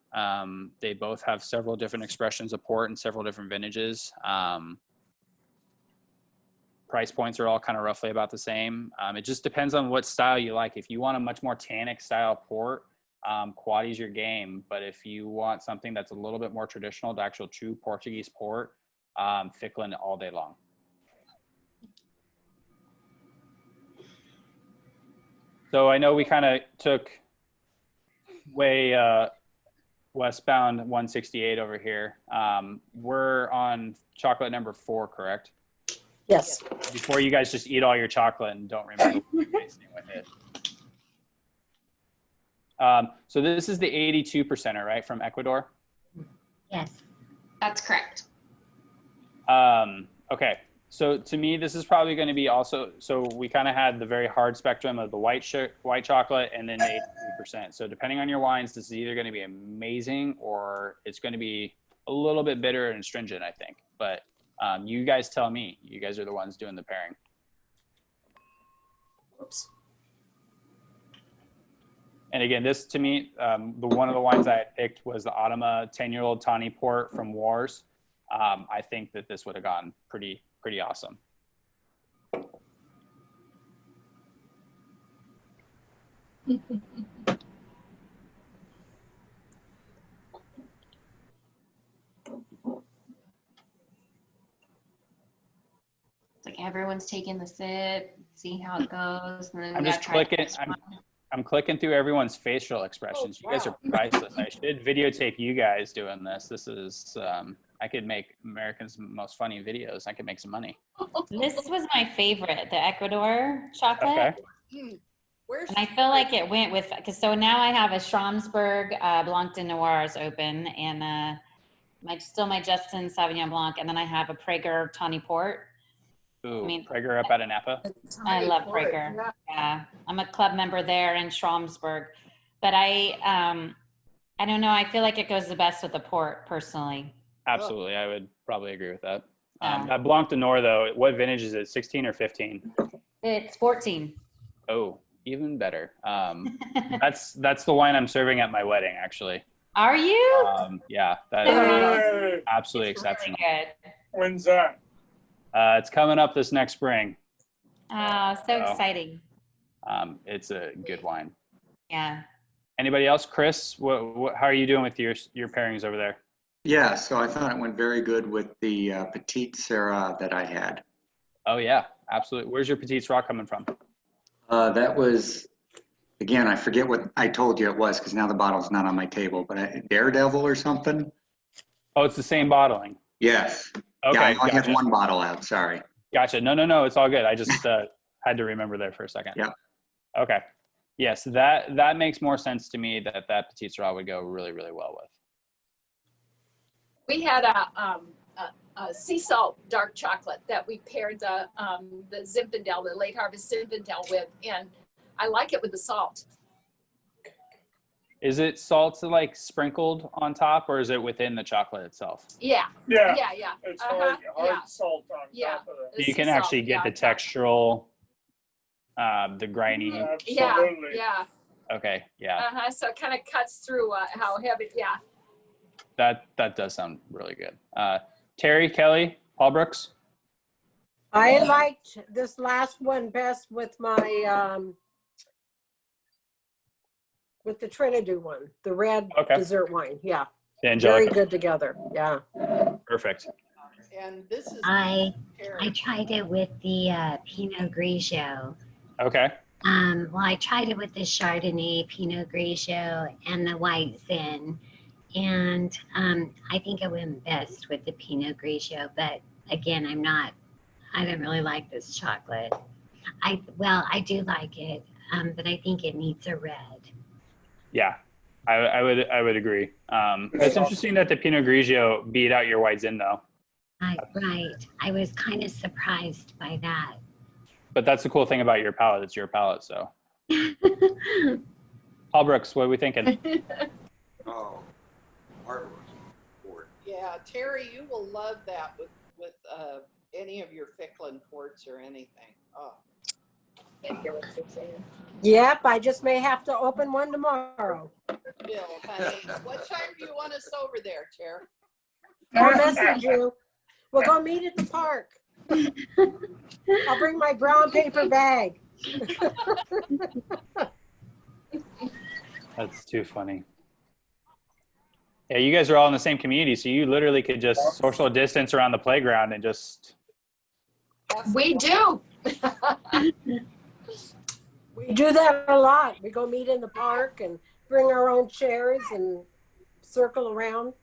They both have several different expressions of port and several different vintages. Price points are all kind of roughly about the same. It just depends on what style you like. If you want a much more tannic style port, Quaddy's your game. But if you want something that's a little bit more traditional, the actual true Portuguese port, Ficklin all day long. So I know we kind of took way westbound 168 over here. We're on chocolate number 4, correct? Yes. Before you guys just eat all your chocolate and don't remember what you're tasting with it. So this is the 82%er, right, from Ecuador? Yes. That's correct. Okay. So to me, this is probably going to be also, so we kind of had the very hard spectrum of the white chocolate and then the 83%. So depending on your wines, this is either going to be amazing or it's going to be a little bit bitter and astringent, I think. But you guys tell me. You guys are the ones doing the pairing. Oops. And again, this to me, one of the wines I picked was the Automa 10-year-old Tawny Port from Wars. I think that this would have gone pretty awesome. It's like everyone's taking the sip, see how it goes, and then I'm just clicking. I'm clicking through everyone's facial expressions. You guys are priceless. I should videotape you guys doing this. This is, I could make America's most funny videos. I could make some money. This was my favorite, the Ecuador chocolate. Okay. Where's And I feel like it went with, because so now I have a Stromsburg Blanc de Noirs open and still my Justin Sauvignon Blanc, and then I have a Prager Tawny Port. Ooh, I mean, Prager up out of Napa. I love Prager. Yeah, I'm a club member there in Stromsburg, but I don't know. I feel like it goes the best with the port, personally. Absolutely, I would probably agree with that. That Blanc de Noir, though, what vintage is it? 16 or 15? It's 14. Oh, even better. That's the wine I'm serving at my wedding, actually. Are you? Yeah, that Yay! absolutely It's exceptional. really good. When's that? It's coming up this next spring. Oh, so So- exciting. It's a good wine. Yeah. Anybody else? Chris, how are you doing with your pairings over there? Yeah, so I thought it went very good with the Petite Syrah that I had. Oh yeah, absolutely. Where's your Petite Syrah coming from? That was, again, I forget what I told you it was because now the bottle's not on my table, but Daredevil or something? Oh, it's the same bottling. Yes. Okay, Yeah, I only gotcha. have one bottle out, sorry. Gotcha. No, it's all good. I just had to remember there for a second. Yeah. Okay. Yes, that makes more sense to me that Petite Syrah would go really, really well with. We had a sea salt dark chocolate that we paired the Zinfandel, the late harvest Zinfandel with, and I like it with the salt. Is it salt like sprinkled on top, or is it within the chocolate itself? Yeah. Yeah. Yeah. It's hard yeah. salt on Yeah. top of The You can sea salt, actually get yeah. the textural, the griny. it. Yeah. Absolutely. Yeah. Okay, yeah, So it kind of cuts through how heavy. Yeah. that does sound really good. Terry, Kelly, Paul Brooks. I liked this last one best with my with the Trinidad one, the red dessert wine. Yeah, The very Angelica. good together. Yeah. Perfect. And this is I Terry. tried it with the Pinot Grigio. Okay. Well, I tried it with the Chardonnay, Pinot Grigio, and the White Zin. And I think it went best with the Pinot Grigio. But again, I don't really like this chocolate. I do like it, but I think it needs a red. Yeah, I would agree. It's interesting that the Pinot Grigio beat out your White Zin though. Right. I was kind of surprised by that. But that's the cool thing about your palate. It's your palate. So, Paul Brooks, what are we thinking? Oh, marvelous. Yeah, Terry, you will love that with any of your Ficklin ports or anything. Oh. Yep, I just may have to open one tomorrow. Bill, honey, what time do you want us over there, Terry? I'll message you. We'll go meet at the park. I'll bring my brown paper bag. That's too funny. Yeah, you guys are all in the same community, so you literally could just social distance around the playground and just. We do. We do that a lot. We go meet in the park and bring our own chairs and circle around.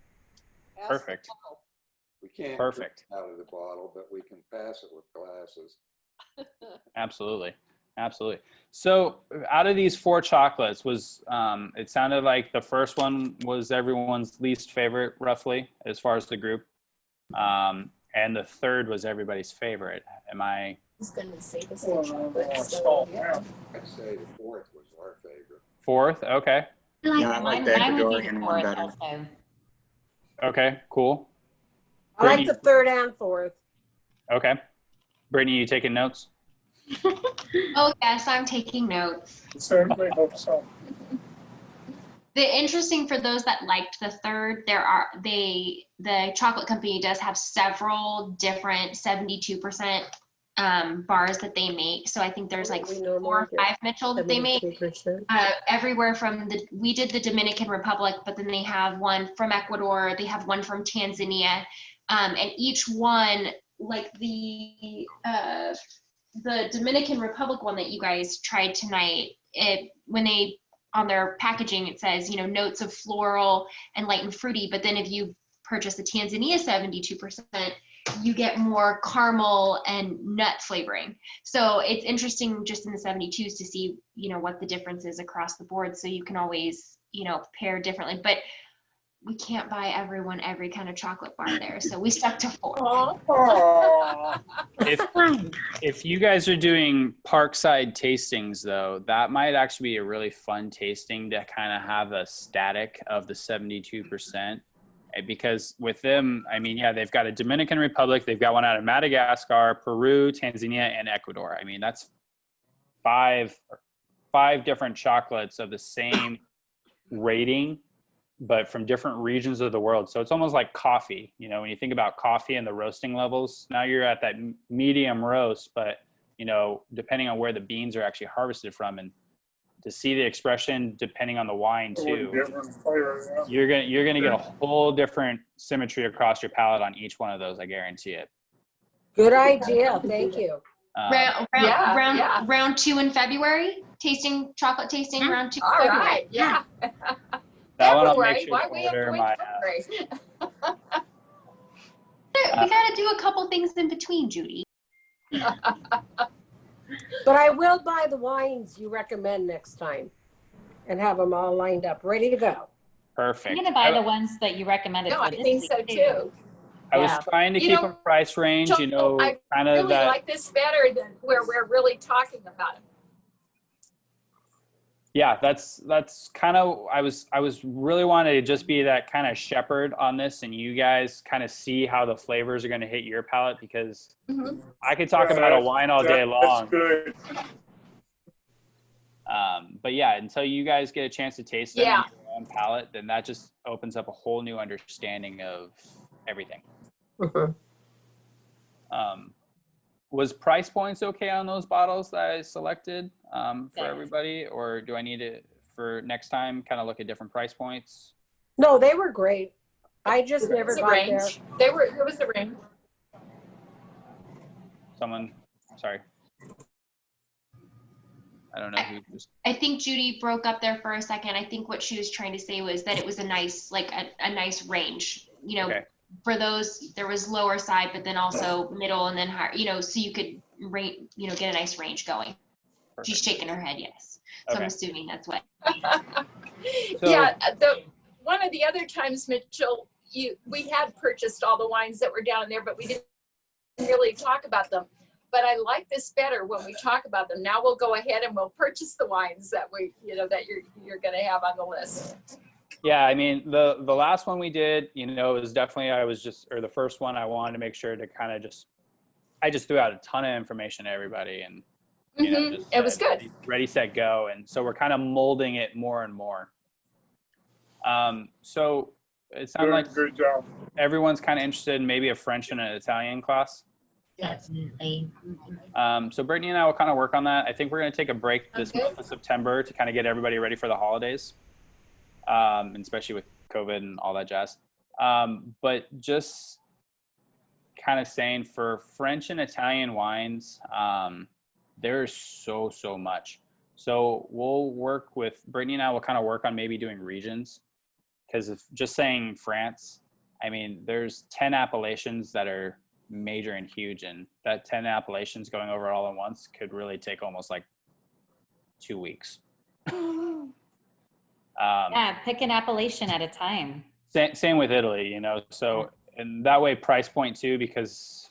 Perfect. We can't Perfect. drink out of the bottle, but we can pass it with glasses. Absolutely. So out of these 4 chocolates was, it sounded like the first one was everyone's least favorite roughly as far as the group. And the third was everybody's favorite. Am I? He's going to say the Well, salt, yeah. I'd say the fourth was our favorite. 4th? Okay. Yeah, I like the Mine would be the Ecuadorian one 4th better. also. Okay, cool. I like Brittany? the third and fourth. Okay. Brittany, you taking notes? Oh, yes, I'm taking notes. Certainly hope so. The interesting for those that liked the third, the chocolate company does have several different 72% bars that they make. So I think there's like 4 or 5, Mitchell, that they make everywhere from we did the Dominican Republic, but then they have one from Ecuador, they have one from Tanzania, and each one, like the Dominican Republic one that you guys tried tonight, when they on their packaging it says, notes of floral and light and fruity, but then if you purchase the Tanzania 72%, you get more caramel and nut flavoring. So it's interesting just in the 72s to see, what the difference is across the board. So you can always, pair differently, but we can't buy everyone every kind of chocolate bar there. So we stuck to 4. If you guys are doing parkside tastings though, that might actually be a really fun tasting to kind of have a static of the 72%. Because with them, I mean, yeah, they've got a Dominican Republic, they've got one out of Madagascar, Peru, Tanzania, and Ecuador. I mean, that's five different chocolates of the same rating but from different regions of the world. So it's almost like coffee. You know, when you think about coffee and the roasting levels, now you're at that medium roast, but you know, depending on where the beans are actually harvested from, and to see the expression depending on the wine too, you're gonna get a whole different symmetry across your palate on each one of those. I guarantee it. Good idea. Thank you. Round 2 in February, chocolate tasting round 2. All right, yeah. That one I'll make February, sure why to we have to order wait my. February? We gotta do a couple things in between, Judy. But I will buy the wines you recommend next time and have them all lined up, ready to go. Perfect. I'm gonna buy the ones that you recommended. No, for I this think week, so too. I was trying to You keep know, a price range, you know, I kind of really that. like this better than where we're really talking about it. Yeah, that's kind of, I was really wanting to just be that kind of shepherd on this, and you guys kind of see how the flavors are going to hit your palate, because I could talk about a wine all day long. That's good. But yeah, until you guys get a chance to taste them on your own palate, then that just opens up a whole new understanding of everything. Was price points okay on those bottles that I selected for everybody, or do I need to, for next time, kind of look at different price points? No, they were great. I just never got there. There was a range. Someone, sorry. I don't know who just. I think Judy broke up there for a second. I think what she was trying to say was that it was a nice, like a nice range, you know. Okay. For those, there was lower side, but then also middle, and then higher, you know, so you could get a nice range going. Perfect. She's shaking her head, yes. So I'm assuming that's what. Yeah, one of the other times, Mitchell, we had purchased all the wines that were down there, but we didn't really talk about them. But I like this better when we talk about them. Now we'll go ahead and we'll purchase the wines that that you're going to have on the list. Yeah, I mean, the last one we did, you know, it was definitely, the first one, I wanted to make sure to kind of I just threw out a ton of information to everybody, and, you know, just it was good. Ready, set, go. And so we're kind of molding it more and more. So it sounds like good job. Everyone's kind of interested in maybe a French and an Italian class. Definitely. So Brittany and I will kind of work on that. I think we're going to take a break this month of September to kind of get everybody ready for the holidays. Especially with COVID and all that jazz. But just kind of saying, for French and Italian wines, there's so much. So we'll work with, Brittany and I will kind of work on maybe doing regions, because if just saying France, I mean, there's 10 appellations that are major and huge, and that 10 appellations going over all at once could really take almost like 2 weeks. Yeah, pick an appellation at a time. Same with Italy, you know, so, and that way price point too, because,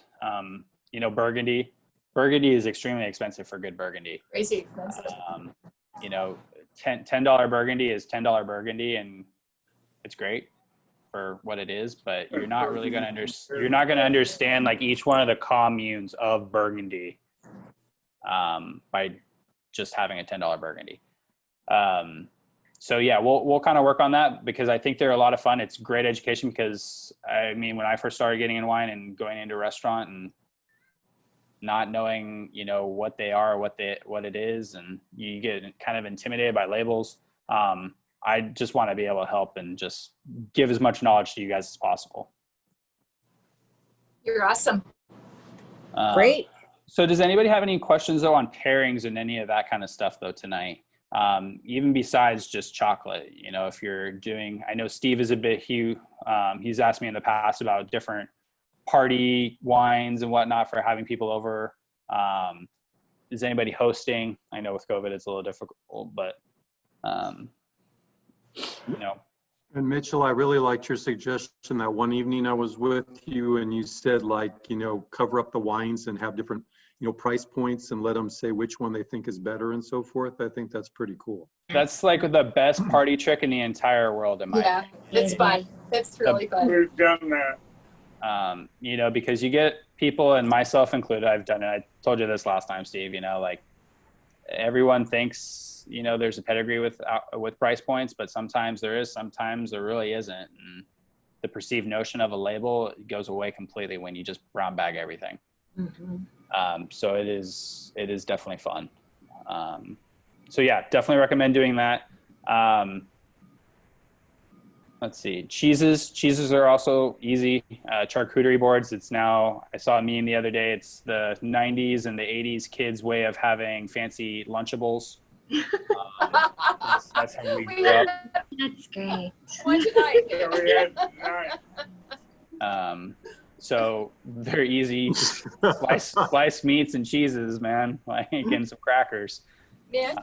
you know, Burgundy is extremely expensive for good Burgundy. Crazy expensive. You know, $10 Burgundy is $10 Burgundy, and it's great for what it is, but you're not really going to understand like each one of the communes of Burgundy by just having a $10 Burgundy. So yeah, we'll kind of work on that, because I think they're a lot of fun. It's great education, because I mean, when I first started getting in wine and going into a restaurant and not knowing, you know, what they are, what it is, and you get kind of intimidated by labels. I just want to be able to help and just give as much knowledge to you guys as possible. You're awesome. Great. So does anybody have any questions though on pairings and any of that kind of stuff though tonight? Even besides just chocolate, you know, if you're doing, I know Steve is a bit, he's asked me in the past about different party wines and whatnot for having people over. Is anybody hosting? I know with COVID it's a little difficult, but you know. And Mitchell, I really liked your suggestion that one evening I was with you and you said, like, you know, cover up the wines and have different, you know, price points and let them say which one they think is better and so forth. I think that's pretty cool. That's like the best party trick in the entire world, in my opinion. It's fun. It's really fun. We've done that. You know, because you get people, and myself included, I've done it. I told you this last time, Steve, you know, like everyone thinks sometimes, you know, there's a pedigree with price points, but sometimes there is, sometimes there really isn't. And the perceived notion of a label goes away completely when you just brown bag everything. So it is definitely fun. So yeah, definitely recommend doing that. Let's see, cheeses are also easy. Charcuterie boards, it's now, I saw a meme the other day, it's the 90s and the 80s kids' way of having fancy Lunchables. That's how we grew up. That's great. One tonight. So they're easy, slice meats and cheeses, man, like, and some crackers. Yeah.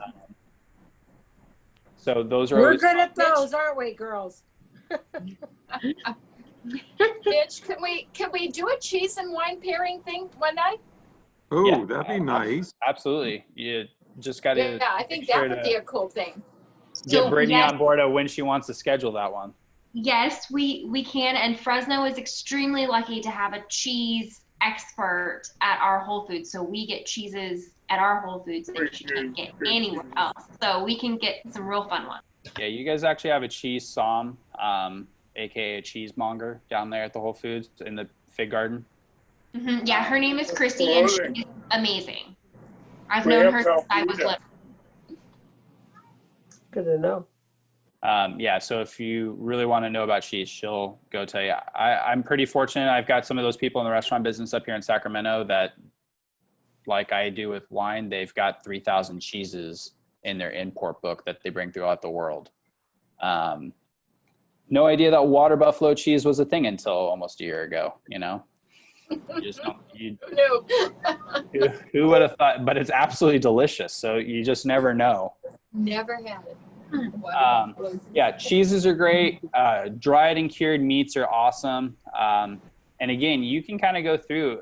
So those are We're always good at those, aren't we, girls? Mitch, can we do a cheese and wine pairing thing one night? Oh, Yeah. that'd be nice. Absolutely. You just got to. Yeah, I think that would be a cool thing. Get So, Brittany yes. on board when she wants to schedule that one. Yes, we can. And Fresno is extremely lucky to have a cheese expert at our Whole Foods. So we get cheeses at our Whole Foods that you can't get anywhere else. So we can get some real fun ones. Yeah, you guys actually have a cheese som, aka a cheesemonger, down there at the Whole Foods in the Fig Garden. Yeah, her name is Chrissy, and she's amazing. I've known her since I was little. Good to know. Yeah, so if you really want to know about cheese, she'll go tell you. I'm pretty fortunate. I've got some of those people in the restaurant business up here in Sacramento that, like I do with wine, they've got 3,000 cheeses in their import book that they bring throughout the world. No idea that water buffalo cheese was a thing until almost a year ago, you know? You just don't, No. who would have thought, but it's absolutely delicious. So you just never know. Never had it. Yeah, cheeses are great. Dried and cured meats are awesome. And again, you can kind of go through,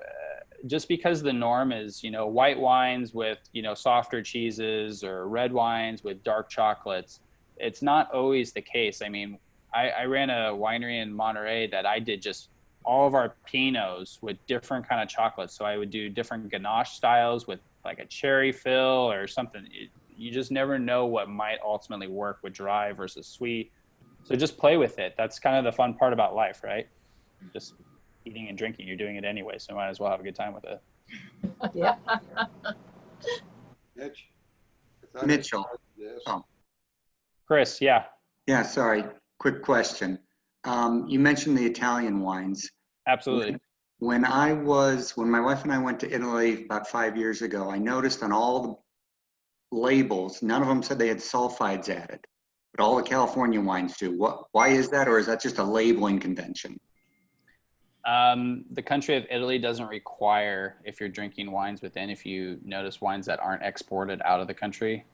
just because the norm is, you know, white wines with, you know, softer cheeses or red wines with dark chocolates. It's not always the case. I mean, I ran a winery in Monterey that I did just all of our Pinots with different kind of chocolates. So I would do different ganache styles with like a cherry fill or something. You just never know what might ultimately work with dry versus sweet. So just play with it. That's kind of the fun part about life, right? Just eating and drinking, you're doing it anyway, so might as well have a good time with it. Yeah. Mitch? Mitchell. Oh, Chris, yeah. yeah, sorry. Quick question. You mentioned the Italian wines. Absolutely. When my wife and I went to Italy about 5 years ago, I noticed on all the labels, none of them said they had sulfides added, but all the California wines do. Why is that, or is that just a labeling convention? The country of Italy doesn't require, if you're drinking wines within, if you notice wines that aren't exported out of the country,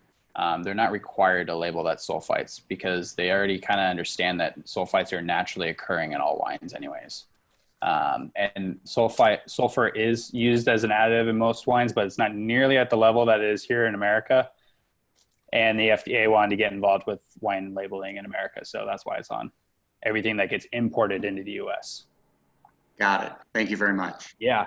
they're not required to label that sulfites because they already kind of understand that sulfites are naturally occurring in all wines anyways. And sulfur is used as an additive in most wines, but it's not nearly at the level that it is here in America. And the FDA wanted to get involved with wine labeling in America. So that's why it's on everything that gets imported into the US. Got it. Thank you very much. Yeah.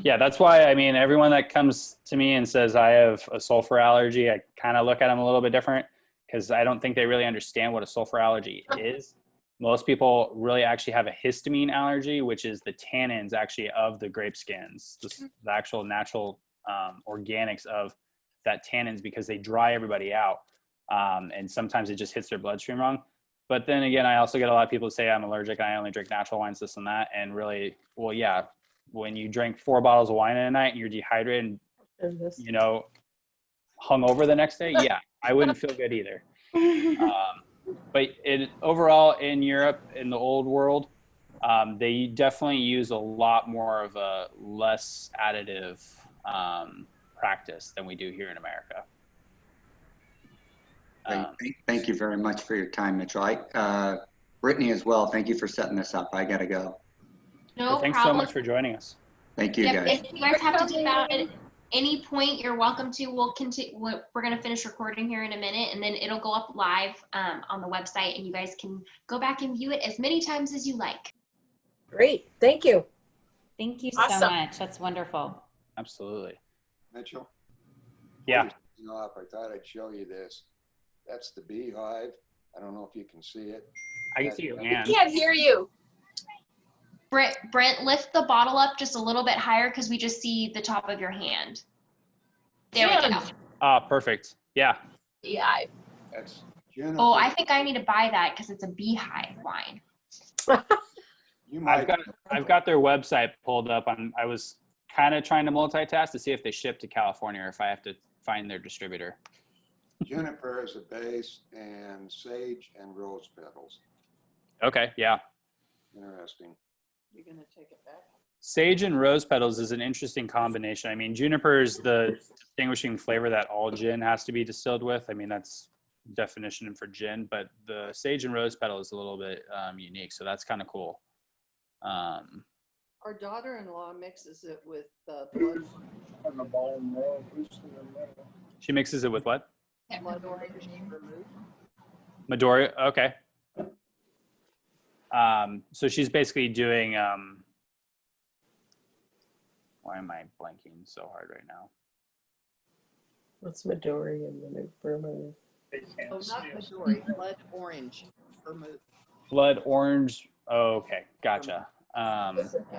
Yeah, that's why, I mean, everyone that comes to me and says I have a sulfur allergy, I kind of look at them a little bit different because I don't think they really understand what a sulfur allergy is. Most people really actually have a histamine allergy, which is the tannins actually of the grape skins, the actual natural organics of that tannins, because they dry everybody out. And sometimes it just hits their bloodstream wrong. But then again, I also get a lot of people who say I'm allergic and I only drink natural wines, this and that. And really, well, yeah, when you drink 4 bottles of wine in a night and you're dehydrated and, you know, hungover the next day, yeah, I wouldn't feel good either. But overall in Europe, in the old world, they definitely use a lot more of a less additive practice than we do here in America. Thank you very much for your time, Mitchell. Brittany as well, thank you for setting this up. I gotta go. No Thanks problem. so much for joining us. Thank you, guys. If you guys have to dip out at any point, you're welcome to. We'll continue. We're going to finish recording here in a minute, and then it'll go up live on the website, and you guys can go back and view it as many times as you like. Great. Thank you. Thank you Awesome. so much. That's wonderful. Absolutely. Mitchell? Yeah. off, I thought I'd show you this. That's the beehive. I don't know if you can see it. I can see your hand. Can't hear you. Brent, lift the bottle up just a little bit higher because we just see the top of your hand. There we go. Ah, perfect. Yeah. Yeah. That's Jennifer. Oh, I think I need to buy that because it's a beehive wine. I've got their website pulled up. I was kind of trying to multitask to see if they ship to California or if I have to find their distributor. Juniper is a base and sage and rose petals. Okay, yeah. Interesting. You're gonna take it back? Sage and rose petals is an interesting combination. I mean, juniper is the distinguishing flavor that all gin has to be distilled with. I mean, that's definition for gin, but the sage and rose petal is a little bit unique, so that's kind of cool. Our daughter-in-law mixes it with blood. On the bottom row, who's in the middle? She mixes it with what? Blood orange vermouth. Midori. Okay. So she's basically doing. Why am I blanking so hard right now? What's Midori and the vermouth? Oh, not Midori, blood orange vermouth. Blood orange. Oh, okay, gotcha.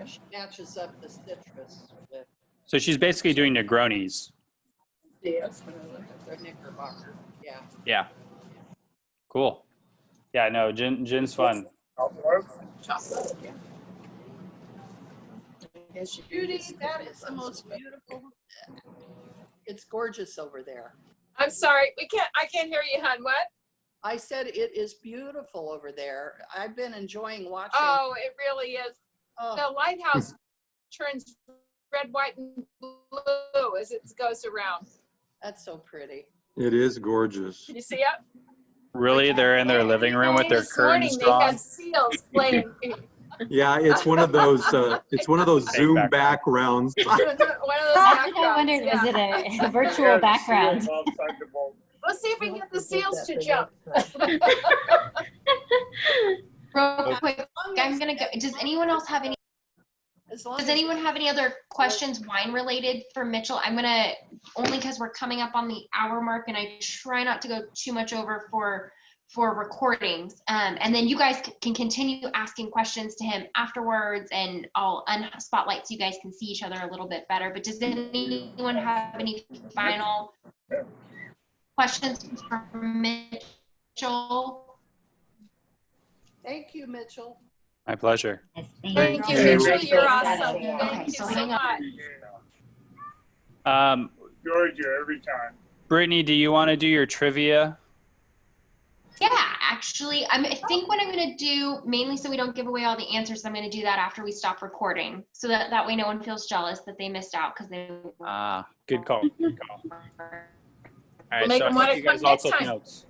She matches up the citrus with So she's basically doing Negronis. the Knickerbocker. Yeah. Yeah. Cool. Yeah, no, gin's fun. Chocolate. Judy, that is the most beautiful. It's gorgeous over there. I'm sorry. I can't hear you, hon. What? I said it is beautiful over there. I've been enjoying watching. Oh, it really is. Oh. The lighthouse turns red, white, and blue as it goes around. That's so pretty. It is gorgeous. Can you see it? Really, they're in their living room with their This morning curtains they drawn. had seals playing. Yeah, it's one of those. It's one of those Zoom backgrounds. One of those I wondered, backgrounds, was yeah. it a virtual background? Let's see if we can get the seals to jump. Real quick, I'm gonna go. Does anyone else have any? Does anyone have any other questions wine related for Mitchell? I'm gonna, only because we're coming up on the hour mark and I try not to go too much over for recordings. And then you guys can continue asking questions to him afterwards and I'll spotlight so you guys can see each other a little bit better. But does anyone have any final questions for Mitchell? Thank you, Mitchell. My pleasure. Thank you, Mitchell. You're awesome. Thank you so so hang up. much. Georgia every time. Brittany, do you want to do your trivia? Yeah, actually, I think what I'm going to do, mainly so we don't give away all the answers, I'm going to do that after we stop recording, so that way no one feels jealous that they missed out because they. Ah, good call. Good call. All right, Make so them I want hope to you guys come all next took time. notes.